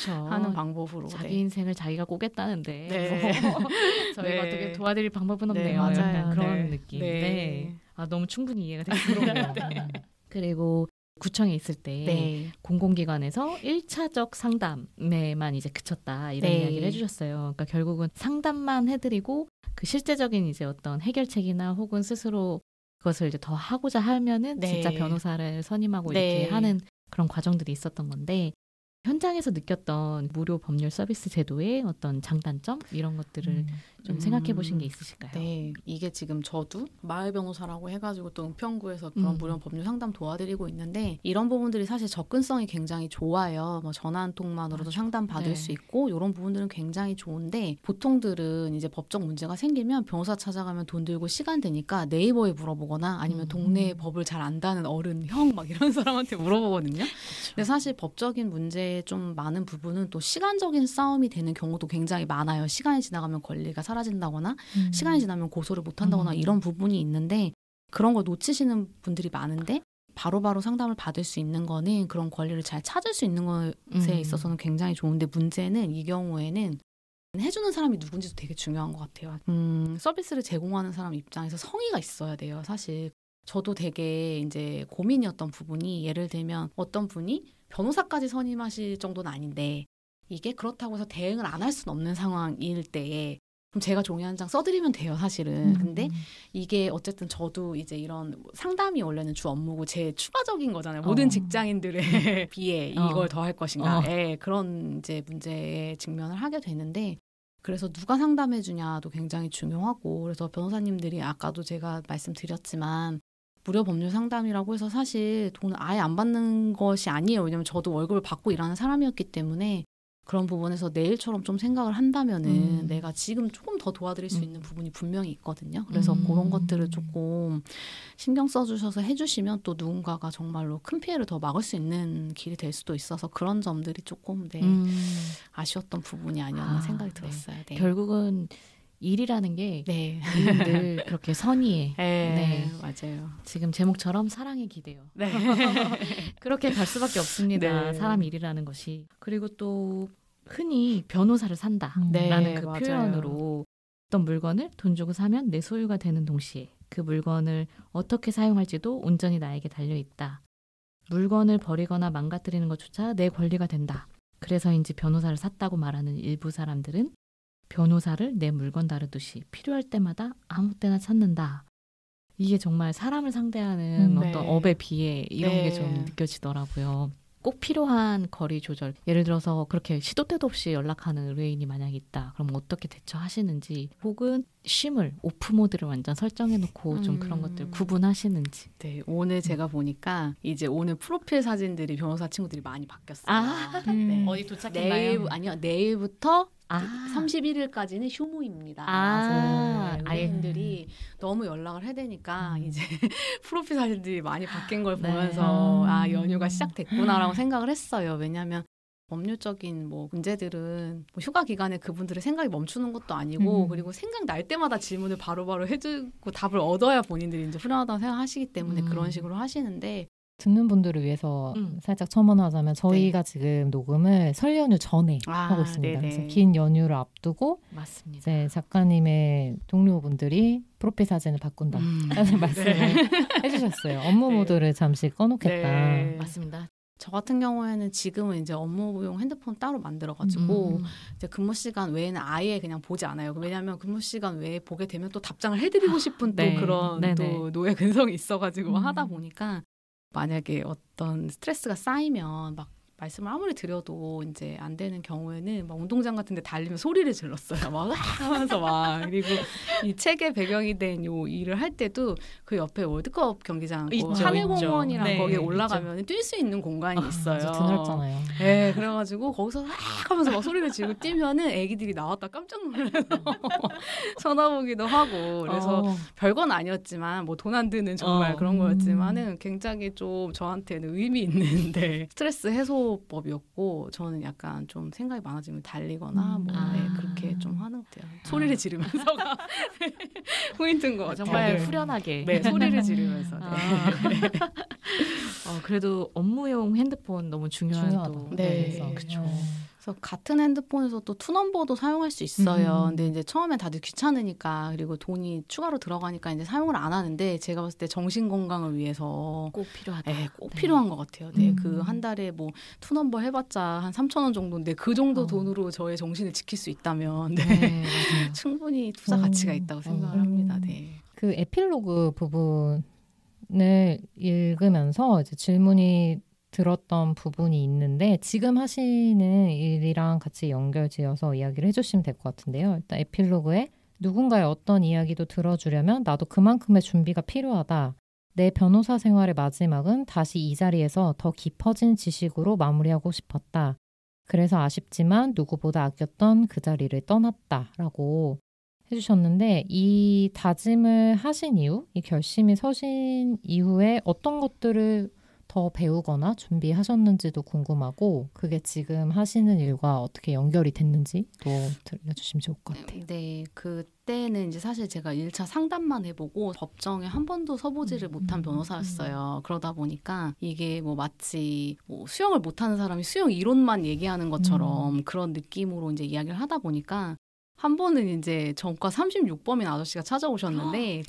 하는 방법으로 자기 인생을 자기가 꼬겠다는데 저희가 어떻게 도와드릴 방법은 없네요. 맞아요. 그런 느낌. 너무 충분히 이해가 됐습니다. 그리고 구청에 있을 때 공공기관에서 1차적 상담에만 이제 그쳤다 이런 이야기를 해주셨어요. 그러니까 결국은 상담만 해드리고 그 실제적인 이제 어떤 해결책이나 혹은 스스로 그것을 이제 더 하고자 하면은 진짜 변호사를 선임하고 이렇게 하는 그런 과정들이 있었던 건데 현장에서 느꼈던 무료 법률 서비스 제도의 어떤 장단점 이런 것들을 좀 생각해 보신 게 있으실까요? 네, 이게 지금 저도 마을 변호사라고 해가지고 또 은평구에서 그런 무료 법률 상담 도와드리고 있는데 이런 부분들이 사실 접근성이 굉장히 좋아요. 뭐 전화 한 통만으로도 상담 받을 수 있고 이런 부분들은 굉장히 좋은데 보통들은 이제 법적 문제가 생기면 변호사 찾아가면 돈 들고 시간 되니까 네이버에 물어보거나 아니면 동네에 법을 잘 안다는 어른, 형 막 이런 사람한테 물어보거든요. 근데 사실 법적인 문제에 좀 많은 부분은 또 시간적인 싸움이 되는 경우도 굉장히 많아요. 시간이 지나가면 권리가 사라진다거나 시간이 지나면 고소를 못한다거나 이런 부분이 있는데 그런 걸 놓치시는 분들이 많은데 바로바로 상담을 받을 수 있는 거는 그런 권리를 잘 찾을 수 있는 것에 있어서는 굉장히 좋은데 문제는 이 경우에는 해주는 사람이 누군지도 되게 중요한 것 같아요. 서비스를 제공하는 사람 입장에서 성의가 있어야 돼요. 사실 저도 되게 이제 고민이었던 부분이 예를 들면 어떤 분이 변호사까지 선임하실 정도는 아닌데 이게 그렇다고 해서 대응을 안 할 수는 없는 상황일 때에 그럼 제가 종이 한 장 써드리면 돼요, 사실은. 근데 이게 어쨌든 저도 이제 이런 상담이 원래는 주 업무고 제 추가적인 거잖아요. 모든 직장인들에 비해 이걸 더 할 것인가. 그런 이제 문제에 직면을 하게 되는데 그래서 누가 상담해 주냐도 굉장히 중요하고 그래서 변호사님들이 아까도 제가 말씀드렸지만 무료 법률 상담이라고 해서 사실 돈을 아예 안 받는 것이 아니에요. 왜냐면 저도 월급을 받고 일하는 사람이었기 때문에 그런 부분에서 내일처럼 좀 생각을 한다면은 내가 지금 조금 더 도와드릴 수 있는 부분이 분명히 있거든요. 그래서 그런 것들을 조금 신경 써주셔서 해주시면 또 누군가가 정말로 큰 피해를 더 막을 수 있는 길이 될 수도 있어서 그런 점들이 조금 아쉬웠던 부분이 아니었나 생각이 들었어요. 네. 결국은 일이라는 게 늘 그렇게 선의에 맞아요. 지금 제목처럼 사랑에 기대요. 그렇게 갈 수밖에 없습니다. 사람 일이라는 것이. 그리고 또 흔히 변호사를 산다라는 그 맞아요. 표현으로 어떤 물건을 돈 주고 사면 내 소유가 되는 동시에 그 물건을 어떻게 사용할지도 온전히 나에게 달려있다. 물건을 버리거나 망가뜨리는 것조차 내 권리가 된다. 그래서인지 변호사를 샀다고 말하는 일부 사람들은 변호사를 내 물건 다루듯이 필요할 때마다 아무 때나 찾는다. 이게 정말 사람을 상대하는 어떤 업의 비애 이런 게 좀 느껴지더라고요. 꼭 필요한 거리 조절. 예를 들어서 그렇게 시도 때도 없이 연락하는 의뢰인이 만약 있다. 그럼 어떻게 대처하시는지 혹은 쉼을 오프 모드를 완전 설정해놓고 좀 그런 것들 구분하시는지. 네, 오늘 제가 보니까 이제 오늘 프로필 사진들이 변호사 친구들이 많이 바뀌었어요. 어디 도착했나요? 내일부터 31일까지는 휴무입니다. 의뢰인들이 너무 연락을 해대니까 이제 프로필 사진들이 많이 바뀐 걸 보면서 연휴가 시작됐구나라고 생각을 했어요. 왜냐하면 법률적인 뭐 문제들은 뭐 휴가 기간에 그분들의 생각이 멈추는 것도 아니고 그리고 생각날 때마다 질문을 바로바로 해주고 답을 얻어야 본인들이 이제 훌륭하다고 생각하시기 때문에 그런 식으로 하시는데 듣는 분들을 위해서 살짝 첨언하자면 저희가 지금 녹음을 설 연휴 전에 하고 있습니다. 그래서 긴 연휴를 앞두고 맞습니다. 이제 작가님의 동료분들이 프로필 사진을 바꾼다라는 말씀을 해주셨어요. 업무 모드를 잠시 꺼놓겠다. 맞습니다. 저 같은 경우에는 지금은 이제 업무용 핸드폰 따로 만들어가지고 이제 근무 시간 외에는 아예 그냥 보지 않아요. 왜냐하면 근무 시간 외에 보게 되면 또 답장을 해드리고 싶은 또 그런 또 노예 근성이 있어가지고 하다 보니까 만약에 어떤 스트레스가 쌓이면 막 말씀을 아무리 드려도 이제 안 되는 경우에는 막 운동장 같은 데 달리면 소리를 질렀어요. 막 하면서 막. 그리고 이 책의 배경이 된 요 일을 할 때도 그 옆에 월드컵 경기장 하늘공원이랑 네, 거기에 올라가면 뛸 수 있는 공간이 있어요. 드넓잖아요. 네, 그래가지고 거기서 하면서 막 소리를 지르고 뛰면은 애기들이 나왔다 깜짝 놀라서 쳐다보기도 하고 그래서 별건 아니었지만 뭐 돈 안 드는 정말 그런 거였지만은 굉장히 좀 저한테는 의미 있는데 스트레스 해소법이었고 저는 약간 좀 생각이 많아지면 달리거나 뭐 네, 그렇게 좀 하는 것 같아요. 소리를 지르면서가 포인트인 것 같아요. 정말 후련하게. 네, 소리를 지르면서. 네. 그래도 업무용 핸드폰 너무 중요하다. 네, 그렇죠. 그래서 같은 핸드폰에서 또 투넘버도 사용할 수 있어요. 근데 이제 처음엔 다들 귀찮으니까 그리고 돈이 추가로 들어가니까 이제 사용을 안 하는데 제가 봤을 때 정신 건강을 위해서 꼭 필요하다. 네, 꼭 필요한 것 같아요. 네, 그 한 달에 뭐 투넘버 해봤자 한 3,000원 정도인데 그 정도 돈으로 저의 정신을 지킬 수 있다면 네, 충분히 투자 가치가 있다고 생각을 합니다. 네. 그 에필로그 부분을 읽으면서 이제 질문이 들었던 부분이 있는데 지금 하시는 일이랑 같이 연결지어서 이야기를 해주시면 될 것 같은데요. 일단 에필로그에 누군가의 어떤 이야기도 들어주려면 나도 그만큼의 준비가 필요하다. 내 변호사 생활의 마지막은 다시 이 자리에서 더 깊어진 지식으로 마무리하고 싶었다. 그래서 아쉽지만 누구보다 아꼈던 그 자리를 떠났다라고 해주셨는데 이 다짐을 하신 이후, 이 결심이 서신 이후에 어떤 것들을 더 배우거나 준비하셨는지도 궁금하고 그게 지금 하시는 일과 어떻게 연결이 됐는지도 들려주시면 좋을 것 같아요. 네, 그때는 이제 사실 제가 1차 상담만 해보고 법정에 한 번도 서보지를 못한 변호사였어요. 그러다 보니까 이게 뭐 마치 뭐 수영을 못하는 사람이 수영 이론만 얘기하는 것처럼 그런 느낌으로 이제 이야기를 하다 보니까 한 번은 이제 전과 36범인 아저씨가 찾아오셨는데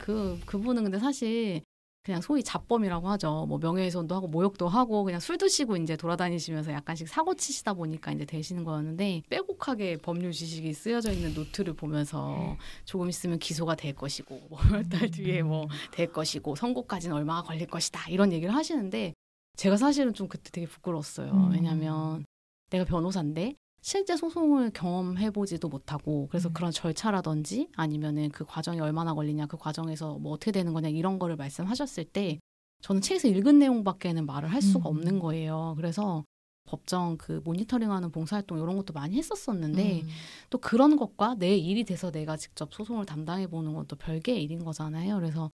그분은 근데 사실 그냥 소위 잡범이라고 하죠. 뭐 명예훼손도 하고 모욕도 하고 그냥 술 드시고 이제 돌아다니시면서 약간씩 사고 치시다 보니까 이제 되시는 거였는데 빼곡하게 법률 지식이 쓰여져 있는 노트를 보면서 조금 있으면 기소가 될 것이고 뭐 몇 달 뒤에 뭐 될 것이고 선고까지는 얼마가 걸릴 것이다 이런 얘기를 하시는데 제가 사실은 좀 그때 되게 부끄러웠어요. 왜냐하면 내가 변호사인데 실제 소송을 경험해보지도 못하고 그래서 그런 절차라든지 아니면은 그 과정이 얼마나 걸리냐 그 과정에서 뭐 어떻게 되는 거냐 이런 거를 말씀하셨을 때 저는 책에서 읽은 내용밖에는 말을 할 수가 없는 거예요. 그래서 법정 그 모니터링하는 봉사활동 이런 것도 많이 했었었는데 또 그런 것과 내 일이 돼서 내가 직접 소송을 담당해보는 건 또 별개의 일인 거잖아요. 그래서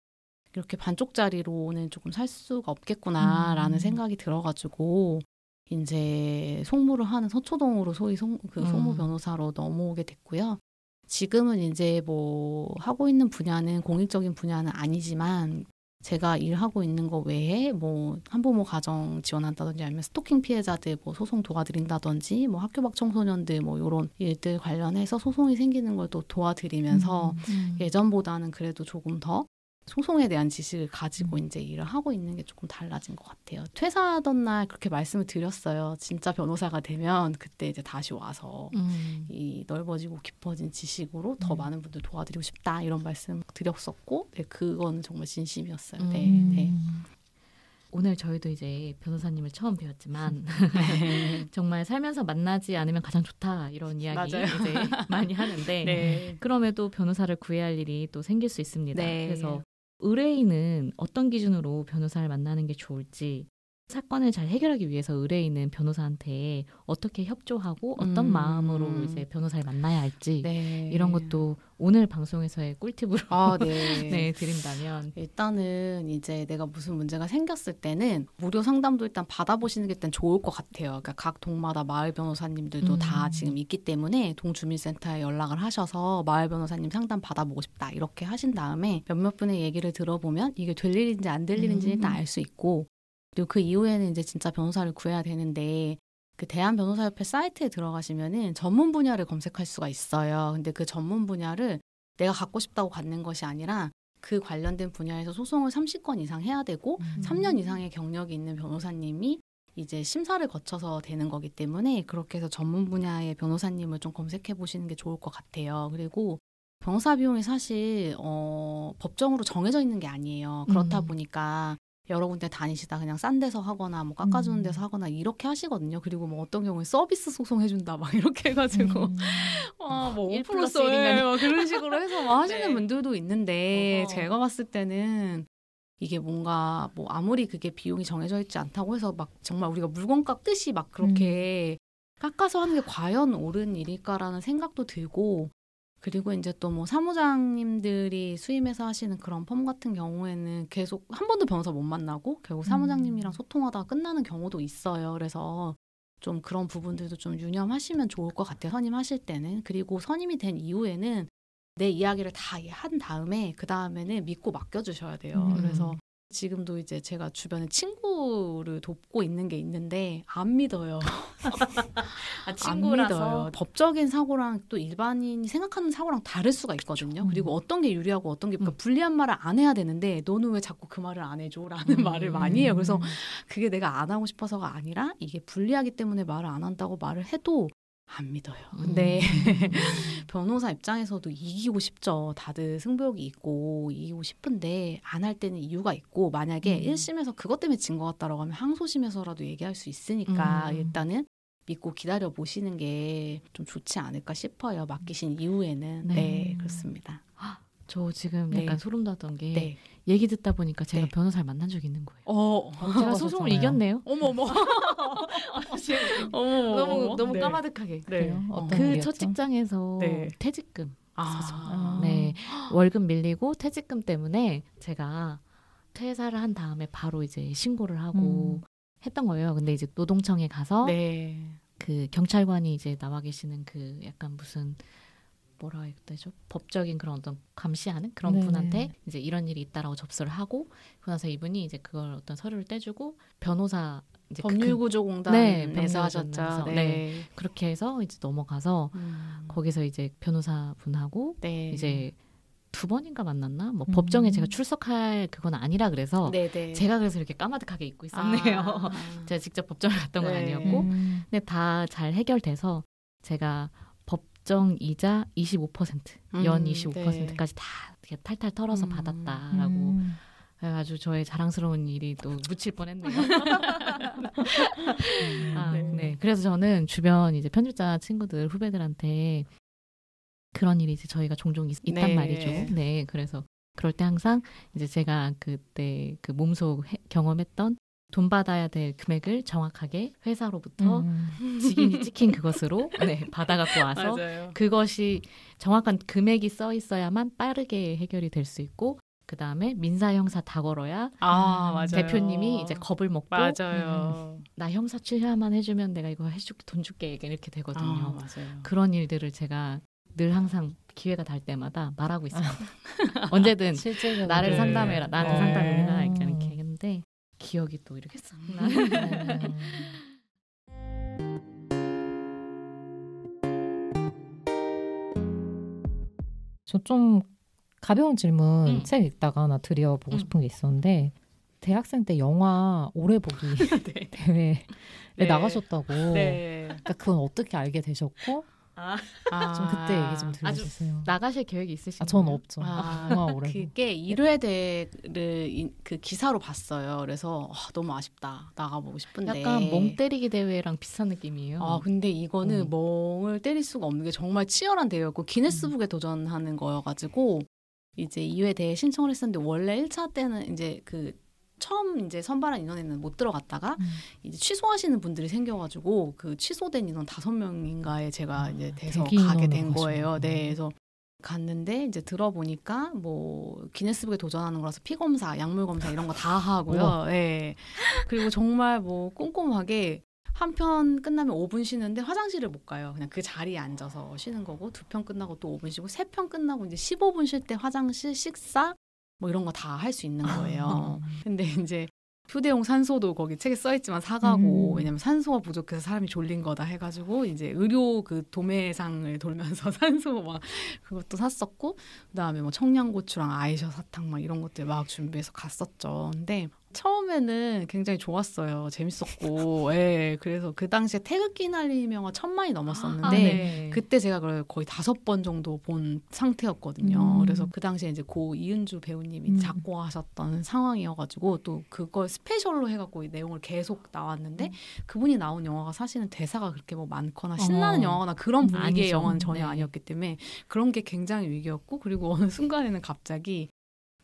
이렇게 반쪽짜리로는 조금 살 수가 없겠구나라는 생각이 들어가지고 이제 송무를 하는 서초동으로 소위 송무 변호사로 넘어오게 됐고요. 지금은 이제 뭐 하고 있는 분야는 공익적인 분야는 아니지만 제가 일하고 있는 거 외에 뭐 한부모 가정 지원한다든지 아니면 스토킹 피해자들 뭐 소송 도와드린다든지 뭐 학교 밖 청소년들 뭐 이런 일들 관련해서 소송이 생기는 걸 또 도와드리면서 예전보다는 그래도 조금 더 소송에 대한 지식을 가지고 이제 일을 하고 있는 게 조금 달라진 것 같아요. 퇴사하던 날 그렇게 말씀을 드렸어요. 진짜 변호사가 되면 그때 이제 다시 와서 이 넓어지고 깊어진 지식으로 더 많은 분들 도와드리고 싶다 이런 말씀 드렸었고 네, 그거는 정말 진심이었어요. 네, 네. 오늘 저희도 이제 변호사님을 처음 뵈었지만 정말 살면서 만나지 않으면 가장 좋다 이런 이야기 이제 많이 하는데 네. 그럼에도 변호사를 구해야 할 일이 또 생길 수 있습니다. 네. 그래서 의뢰인은 어떤 기준으로 변호사를 만나는 게 좋을지 사건을 잘 해결하기 위해서 의뢰인은 변호사한테 어떻게 협조하고 어떤 마음으로 이제 변호사를 만나야 할지 네. 이런 것도 오늘 방송에서의 꿀팁으로 네. 네, 드린다면 일단은 이제 내가 무슨 문제가 생겼을 때는 무료 상담도 일단 받아보시는 게 일단 좋을 것 같아요. 그러니까 각 동마다 마을 변호사님들도 다 지금 있기 때문에 동주민센터에 연락을 하셔서 마을 변호사님 상담 받아보고 싶다 이렇게 하신 다음에 몇몇 분의 얘기를 들어보면 이게 될 일인지 안 될 일인지 일단 알 수 있고 그리고 그 이후에는 이제 진짜 변호사를 구해야 되는데 그 대한변호사협회 사이트에 들어가시면은 전문 분야를 검색할 수가 있어요. 근데 그 전문 분야를 내가 갖고 싶다고 갖는 것이 아니라 그 관련된 분야에서 소송을 30건 이상 해야 되고 3년 이상의 경력이 있는 변호사님이 이제 심사를 거쳐서 되는 거기 때문에 그렇게 해서 전문 분야의 변호사님을 좀 검색해 보시는 게 좋을 것 같아요. 그리고 변호사 비용이 사실 법정으로 정해져 있는 게 아니에요. 그렇다 보니까 여러 군데 다니시다 그냥 싼 데서 하거나 뭐 깎아주는 데서 하거나 이렇게 하시거든요. 그리고 뭐 어떤 경우에 서비스 소송 해준다 막 이렇게 해가지고 뭐 5% 써요 막 그런 식으로 해서 막 하시는 네. 분들도 있는데 제가 봤을 때는 이게 뭔가 뭐 아무리 그게 비용이 정해져 있지 않다고 해서 막 정말 우리가 물건 깎듯이 막 그렇게 깎아서 하는 게 과연 옳은 일일까라는 생각도 들고 그리고 이제 또 뭐 사무장님들이 수임해서 하시는 그런 펌 같은 경우에는 계속 한 번도 변호사 못 만나고 결국 사무장님이랑 소통하다가 끝나는 경우도 있어요. 그래서 좀 그런 부분들도 좀 유념하시면 좋을 것 같아요. 선임하실 때는. 그리고 선임이 된 이후에는 내 이야기를 다 한 다음에 그 다음에는 믿고 맡겨주셔야 돼요. 그래서 지금도 이제 제가 주변에 친구를 돕고 있는 게 있는데 안 믿어요. 친구라서. 안 믿어요. 법적인 사고랑 또 일반인이 생각하는 사고랑 다를 수가 있거든요. 그리고 어떤 게 유리하고 어떤 게 불리한 말을 안 해야 되는데 너는 왜 자꾸 그 말을 안 해줘? 라는 말을 많이 해요. 그래서 그게 내가 안 하고 싶어서가 아니라 이게 불리하기 때문에 말을 안 한다고 말을 해도 안 믿어요. 근데 변호사 입장에서도 이기고 싶죠. 다들 승부욕이 있고 이기고 싶은데 안 할 때는 이유가 있고 만약에 1심에서 그것 때문에 진 것 같다라고 하면 항소심에서라도 얘기할 수 있으니까 일단은 믿고 기다려 보시는 게 좀 좋지 않을까 싶어요. 맡기신 이후에는. 네, 그렇습니다. 저 지금 약간 소름 돋았던 게 얘기 듣다 보니까 제가 변호사를 만난 적이 있는 거예요. 제가 소송을 이겼네요. 어머머. 너무 까마득하게. 그 첫 직장에서 퇴직금 소송. 네. 월급 밀리고 퇴직금 때문에 제가 퇴사를 한 다음에 바로 이제 신고를 하고 했던 거예요. 근데 이제 노동청에 가서 그 경찰관이 이제 나와 계시는 그 약간 무슨 뭐라 해야 되죠? 법적인 그런 어떤 감시하는 그런 분한테 이제 이런 일이 있다라고 접수를 하고 그 나서 이분이 이제 그걸 어떤 서류를 떼주고 변호사 이제 법률구조공단에서 하셨죠. 네. 그렇게 해서 이제 넘어가서 거기서 이제 변호사 분하고 이제 2번인가 만났나? 뭐 법정에 제가 출석할 그건 아니라 그래서 제가 그래서 이렇게 까마득하게 입고 있었네요. 제가 직접 법정을 갔던 건 아니었고 근데 다 잘 해결돼서 제가 법정이자 25%, 연 25%까지 다 탈탈 털어서 받았다라고 아주 저의 자랑스러운 일이 또 묻힐 뻔했네요. 그래서 저는 주변 이제 편집자 친구들 후배들한테 그런 일이 이제 저희가 종종 있단 말이죠. 네, 그래서 그럴 때 항상 이제 제가 그때 그 몸소 경험했던 돈 받아야 될 금액을 정확하게 회사로부터 직인이 찍힌 그것으로 받아갖고 와서 그것이 정확한 금액이 써 있어야만 빠르게 해결이 될 수 있고 그 다음에 민사 형사 다 걸어야 대표님이 이제 겁을 먹고 나 형사 출하만 해주면 내가 이거 해줄게 돈 줄게 이렇게 되거든요. 그런 일들을 제가 늘 항상 기회가 될 때마다 말하고 있습니다. 언제든 나를 상담해라. 나한테 상담해라. 이렇게 했는데 기억이 또 이렇게 싹나. 저 좀 가벼운 질문 책 읽다가 하나 드려보고 싶은 게 있었는데 대학생 때 영화 오래 보기 대회에 나가셨다고. 그러니까 그건 어떻게 알게 되셨고 좀 그때 얘기 좀 들려주세요. 나가실 계획이 있으신가요? 저는 없죠. 영화 오래 그게 1회대를 그 기사로 봤어요. 그래서 너무 아쉽다. 나가보고 싶은데. 약간 멍 때리기 대회랑 비슷한 느낌이에요. 근데 이거는 멍을 때릴 수가 없는 게 정말 치열한 대회였고 기네스북에 도전하는 거여가지고 이제 2회 대회 신청을 했었는데 원래 1차 때는 이제 그 처음 이제 선발한 인원에는 못 들어갔다가 이제 취소하시는 분들이 생겨가지고 그 취소된 인원 5명인가에 제가 이제 돼서 가게 된 거예요. 네, 그래서 갔는데 이제 들어보니까 뭐 기네스북에 도전하는 거라서 피 검사, 약물 검사 이런 거 다 하고요. 네. 그리고 정말 뭐 꼼꼼하게 한 편 끝나면 5분 쉬는데 화장실을 못 가요. 그냥 그 자리에 앉아서 쉬는 거고 2편 끝나고 또 5분 쉬고 3편 끝나고 이제 15분 쉴 때 화장실, 식사 뭐 이런 거 다 할 수 있는 거예요. 근데 이제 휴대용 산소도 거기 책에 써있지만 사가고 왜냐면 산소가 부족해서 사람이 졸린 거다 해가지고 이제 의료 그 도매상을 돌면서 산소 막 그것도 샀었고 그다음에 뭐 청양고추랑 아이셔 사탕 막 이런 것들 막 준비해서 갔었죠. 근데 처음에는 굉장히 좋았어요. 재밌었고. 예, 그래서 그 당시에 태극기 날리기 영화 1000만이 넘었었는데 네. 그때 제가 그걸 거의 5번 정도 본 상태였거든요. 그래서 그 당시에 이제 고 이은주 배우님이 작고하셨던 상황이어가지고 또 그걸 스페셜로 해갖고 이 내용을 계속 나왔는데 그분이 나온 영화가 사실은 대사가 그렇게 뭐 많거나 신나는 영화거나 그런 분위기의 영화는 전혀 아니었기 때문에 그런 게 굉장히 위기였고 그리고 어느 순간에는 갑자기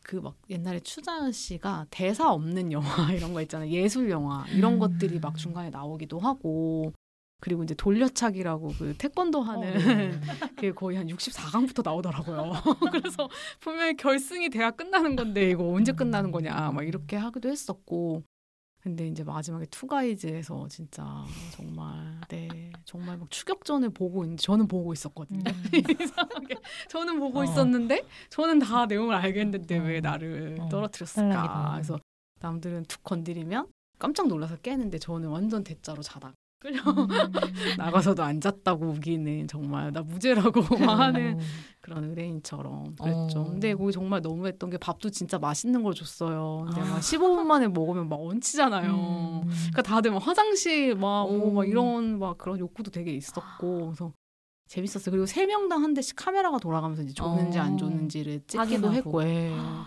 그 막 옛날에 추자연 씨가 대사 없는 영화 이런 거 있잖아요. 예술 영화 이런 것들이 막 중간에 나오기도 하고 그리고 이제 돌려차기라고 그 태권도 하는 그게 거의 한 64강부터 나오더라고요. 그래서 분명히 결승이 돼야 끝나는 건데 이거 언제 끝나는 거냐 막 이렇게 하기도 했었고 근데 이제 마지막에 투가이즈에서 진짜 정말 막 추격전을 보고 있는데 저는 보고 있었거든요. 이상하게 저는 보고 있었는데 저는 다 내용을 알겠는데 왜 나를 떨어뜨렸을까. 그래서 남들은 툭 건드리면 깜짝 놀라서 깨는데 저는 완전 대자로 자다가 끌려 나가서도 안 잤다고 우기는 정말 나 무죄라고 하는 그런 의뢰인처럼 그랬죠. 근데 거기 정말 너무했던 게 밥도 진짜 맛있는 걸 줬어요. 근데 막 15분 만에 먹으면 막 얹히잖아요. 그러니까 다들 막 화장실 막 이런 막 그런 욕구도 되게 있었고 그래서 재밌었어요. 그리고 3명당 한 대씩 카메라가 돌아가면서 이제 줬는지 안 줬는지를 찍기도 했고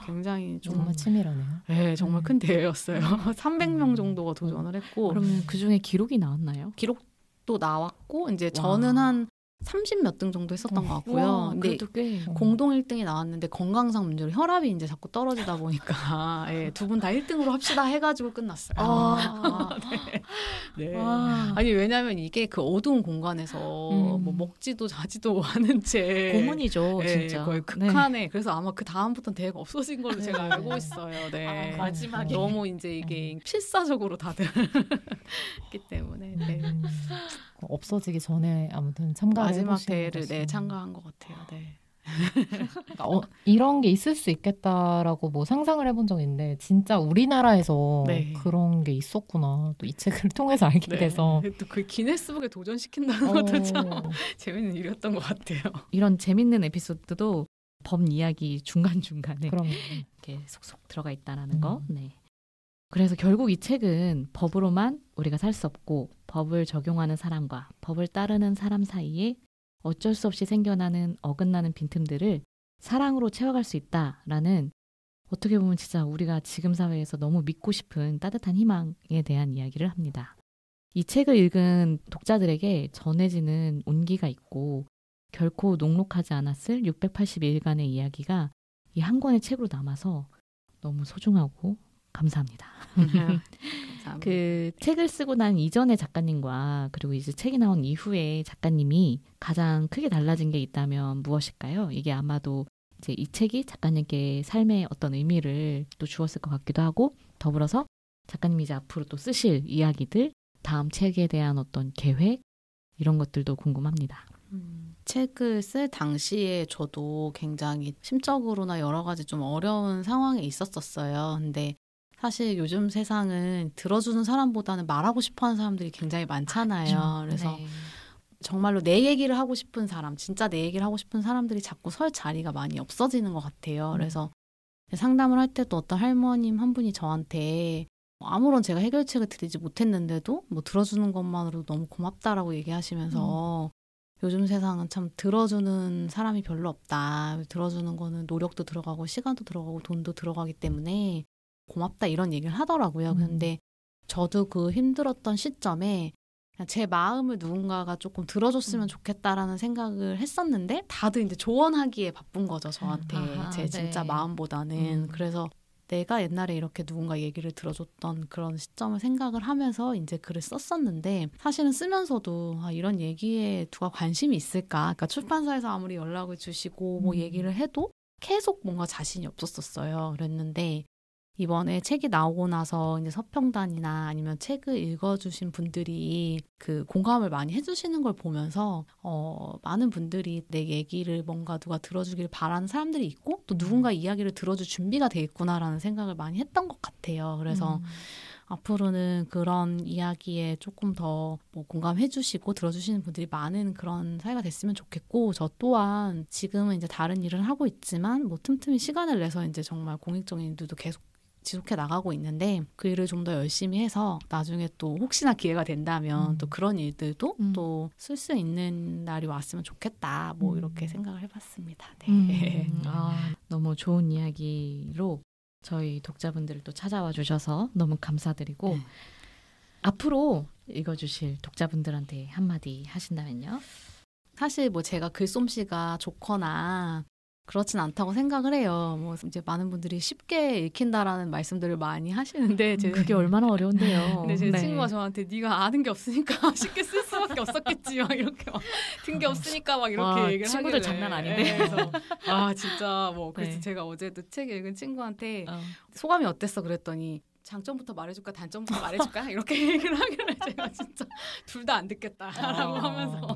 굉장히 정말 치밀하네요. 네, 정말 큰 대회였어요. 300명 정도가 도전을 했고 그러면 그중에 기록이 나왔나요? 기록도 나왔고 이제 저는 한 30 몇 등 정도 했었던 것 같고요. 근데 꽤. 공동 1등이 나왔는데 건강상 문제로 혈압이 이제 자꾸 떨어지다 보니까 예, 두 분 다 1등으로 합시다 해가지고 끝났어요. 네. 아니 왜냐하면 이게 그 어두운 공간에서 뭐 먹지도 자지도 않은 채 고문이죠, 예, 진짜. 거의 극한에 그래서 아마 그 다음부터는 대회가 없어진 걸로 제가 알고 있어요. 네. 마지막에 너무 이제 이게 필사적으로 다들 했기 때문에. 네. 없어지기 전에 아무튼 참가를 마지막 대회를 참가한 것 같아요. 네. 그러니까 이런 게 있을 수 있겠다라고 뭐 상상을 해본 적이 있는데 진짜 우리나라에서 그런 게 있었구나. 또 이 책을 통해서 알게 돼서 또 그 기네스북에 도전시킨다는 것도 참 재밌는 일이었던 것 같아요. 이런 재밌는 에피소드도 법 이야기 중간중간에 이렇게 속속 들어가 있다라는 거. 네. 그래서 결국 이 책은 법으로만 우리가 살 수 없고 법을 적용하는 사람과 법을 따르는 사람 사이에 어쩔 수 없이 생겨나는 어긋나는 빈틈들을 사랑으로 채워갈 수 있다라는 어떻게 보면 진짜 우리가 지금 사회에서 너무 믿고 싶은 따뜻한 희망에 대한 이야기를 합니다. 이 책을 읽은 독자들에게 전해지는 온기가 있고 결코 녹록하지 않았을 681간의 이야기가 이 한 권의 책으로 남아서 너무 소중하고 감사합니다. 그 책을 쓰고 난 이전의 작가님과 그리고 이제 책이 나온 이후에 작가님이 가장 크게 달라진 게 있다면 무엇일까요? 이게 아마도 이제 이 책이 작가님께 삶의 어떤 의미를 또 주었을 것 같기도 하고 더불어서 작가님이 이제 앞으로 또 쓰실 이야기들, 다음 책에 대한 어떤 계획 이런 것들도 궁금합니다. 책을 쓸 당시에 저도 굉장히 심적으로나 여러 가지 좀 어려운 상황에 있었었어요. 근데 사실 요즘 세상은 들어주는 사람보다는 말하고 싶어하는 사람들이 굉장히 많잖아요. 그래서 정말로 내 얘기를 하고 싶은 사람, 진짜 내 얘기를 하고 싶은 사람들이 자꾸 설 자리가 많이 없어지는 것 같아요. 그래서 상담을 할 때도 어떤 할머님 한 분이 저한테 아무런 제가 해결책을 드리지 못했는데도 뭐 들어주는 것만으로도 너무 고맙다라고 얘기하시면서 요즘 세상은 참 들어주는 사람이 별로 없다. 들어주는 거는 노력도 들어가고 시간도 들어가고 돈도 들어가기 때문에 고맙다 이런 얘기를 하더라고요. 근데 저도 그 힘들었던 시점에 그냥 제 마음을 누군가가 조금 들어줬으면 좋겠다라는 생각을 했었는데 다들 이제 조언하기에 바쁜 거죠. 저한테. 제 진짜 마음보다는. 그래서 내가 옛날에 이렇게 누군가 얘기를 들어줬던 그런 시점을 생각을 하면서 이제 글을 썼었는데 사실은 쓰면서도 이런 얘기에 누가 관심이 있을까? 그러니까 출판사에서 아무리 연락을 주시고 뭐 얘기를 해도 계속 뭔가 자신이 없었어요. 그랬는데 이번에 책이 나오고 나서 이제 서평단이나 아니면 책을 읽어주신 분들이 그 공감을 많이 해주시는 걸 보면서 많은 분들이 내 얘기를 뭔가 누가 들어주길 바라는 사람들이 있고 또 누군가 이야기를 들어줄 준비가 돼 있구나라는 생각을 많이 했던 것 같아요. 그래서 앞으로는 그런 이야기에 조금 더 뭐 공감해주시고 들어주시는 분들이 많은 그런 사회가 됐으면 좋겠고 저 또한 지금은 이제 다른 일을 하고 있지만 뭐 틈틈이 시간을 내서 이제 정말 공익적인 일들도 계속 지속해 나가고 있는데 그 일을 좀 더 열심히 해서 나중에 또 혹시나 기회가 된다면 또 그런 일들도 또 쓸 수 있는 날이 왔으면 좋겠다. 뭐 이렇게 생각을 해봤습니다. 네. 너무 좋은 이야기로 저희 독자분들을 또 찾아와 주셔서 너무 감사드리고 앞으로 읽어주실 독자분들한테 한마디 하신다면요? 사실 뭐 제가 글솜씨가 좋거나 그렇진 않다고 생각을 해요. 뭐 이제 많은 분들이 쉽게 읽힌다라는 말씀들을 많이 하시는데 그게 얼마나 어려운데요. 근데 제 친구가 저한테 네가 아는 게 없으니까 쉽게 쓸 수밖에 없었겠지 막 이렇게 막 든 게 없으니까 막 이렇게 얘기를 친구들 하길래. 장난 아니네. 그래서 진짜 뭐 그래서 제가 어제도 책 읽은 친구한테 소감이 어땠어 그랬더니 장점부터 말해줄까 단점부터 말해줄까 이렇게 얘기를 하길래 제가 진짜 둘 다 안 듣겠다라고 하면서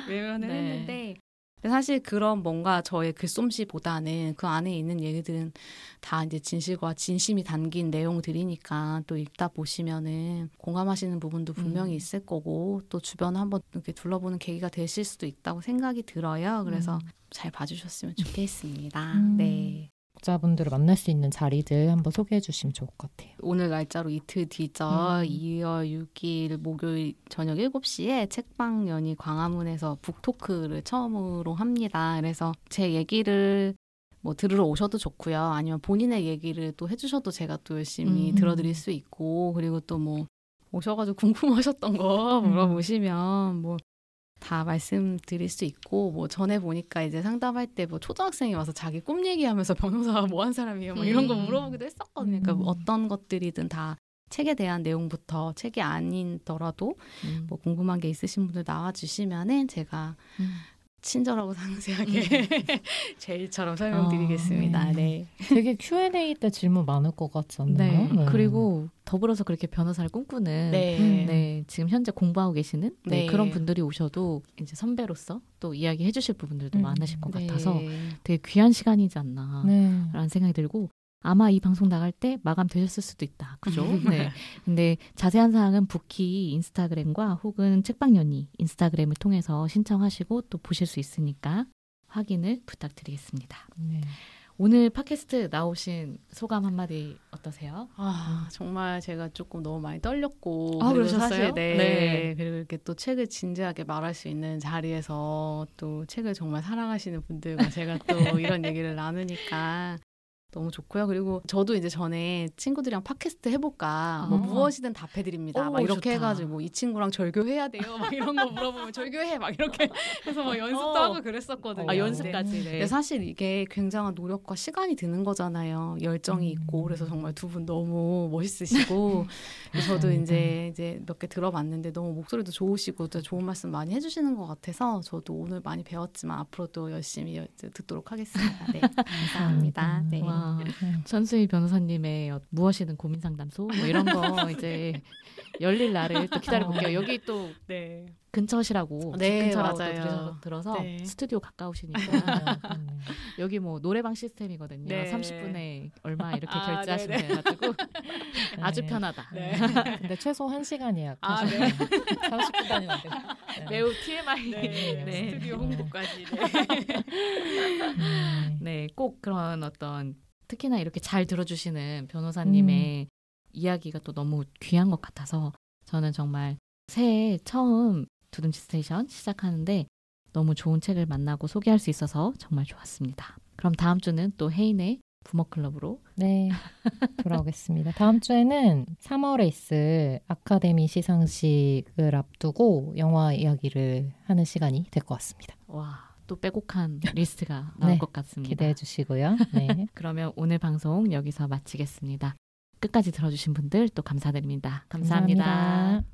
외면을 했는데 사실 그런 뭔가 저의 글솜씨보다는 그 안에 있는 얘기들은 다 이제 진실과 진심이 담긴 내용들이니까 또 읽다 보시면은 공감하시는 부분도 분명히 있을 거고 또 주변 한번 이렇게 둘러보는 계기가 되실 수도 있다고 생각이 들어요. 그래서 잘 봐주셨으면 좋겠습니다. 네. 독자분들을 만날 수 있는 자리들 한번 소개해 주시면 좋을 것 같아요. 오늘 날짜로 이틀 뒤죠. 2월 6일 목요일 저녁 7시에 책방연이 광화문에서 북토크를 처음으로 합니다. 그래서 제 얘기를 뭐 들으러 오셔도 좋고요. 아니면 본인의 얘기를 또 해주셔도 제가 또 열심히 들어드릴 수 있고 그리고 또 뭐 오셔가지고 궁금하셨던 거 물어보시면 뭐 다 말씀드릴 수 있고 뭐 전에 보니까 이제 상담할 때 뭐 초등학생이 와서 자기 꿈 얘기하면서 변호사가 뭐 한 사람이에요 막 이런 거 물어보기도 했었거든요. 그러니까 어떤 것들이든 다 책에 대한 내용부터 책이 아니더라도 뭐 궁금한 게 있으신 분들 나와주시면은 제가 친절하고 상세하게 제일처럼 설명드리겠습니다. 네. 되게 Q&A 때 질문 많을 것 같지 않나요? 네. 그리고 더불어서 그렇게 변호사를 꿈꾸는 지금 현재 공부하고 계시는 그런 분들이 오셔도 이제 선배로서 또 이야기해 주실 부분들도 많으실 것 같아서 되게 귀한 시간이지 않나라는 생각이 들고 아마 이 방송 나갈 때 마감되셨을 수도 있다. 그죠? 네. 근데 자세한 사항은 부키 인스타그램과 혹은 책방연이 인스타그램을 통해서 신청하시고 또 보실 수 있으니까 확인을 부탁드리겠습니다. 네. 오늘 팟캐스트 나오신 소감 한마디 어떠세요? 정말 제가 조금 너무 많이 떨렸고 그러셨어요? 사실 네. 그리고 이렇게 또 책을 진지하게 말할 수 있는 자리에서 또 책을 정말 사랑하시는 분들과 제가 또 이런 얘기를 나누니까 너무 좋고요. 그리고 저도 이제 전에 친구들이랑 팟캐스트 해볼까 뭐 무엇이든 답해드립니다. 막 이렇게 좋다. 해가지고 이 친구랑 절교해야 돼요. 막 이런 거 물어보면 절교해 막 이렇게 해서 막 연습도 하고 그랬었거든요. 연습까지. 네. 근데 사실 이게 굉장한 노력과 시간이 드는 거잖아요. 열정이 있고 그래서 정말 두 분 너무 멋있으시고 저도 이제 몇 개 들어봤는데 너무 목소리도 좋으시고 또 좋은 말씀 많이 해주시는 것 같아서 저도 오늘 많이 배웠지만 앞으로도 열심히 듣도록 하겠습니다. 네, 감사합니다. 네. 천수희 변호사님의 무엇이든 고민 상담소 뭐 이런 거 이제 열릴 날을 또 기다려볼게요. 여기 또 근처시라고 근처라고 또 들어서 스튜디오 가까우시니까 여기 뭐 노래방 시스템이거든요. 30분에 얼마 이렇게 결제하시면 돼가지고 아주 편하다. 근데 최소 1시간 예약하셔서 30분단위는 안 되고 매우 TMI 스튜디오 홍보까지 꼭 그런 어떤 특히나 이렇게 잘 들어주시는 변호사님의 이야기가 또 너무 귀한 것 같아서 저는 정말 새해 처음 두둥치 스테이션 시작하는데 너무 좋은 책을 만나고 소개할 수 있어서 정말 좋았습니다. 그럼 다음 주는 또 혜인의 부먹클럽으로 돌아오겠습니다. 다음 주에는 3월에 있을 아카데미 시상식을 앞두고 영화 이야기를 하는 시간이 될 것 같습니다. 또 빼곡한 리스트가 나올 것 같습니다. 기대해 주시고요. 그러면 오늘 방송 여기서 마치겠습니다. 끝까지 들어주신 분들 또 감사드립니다. 감사합니다.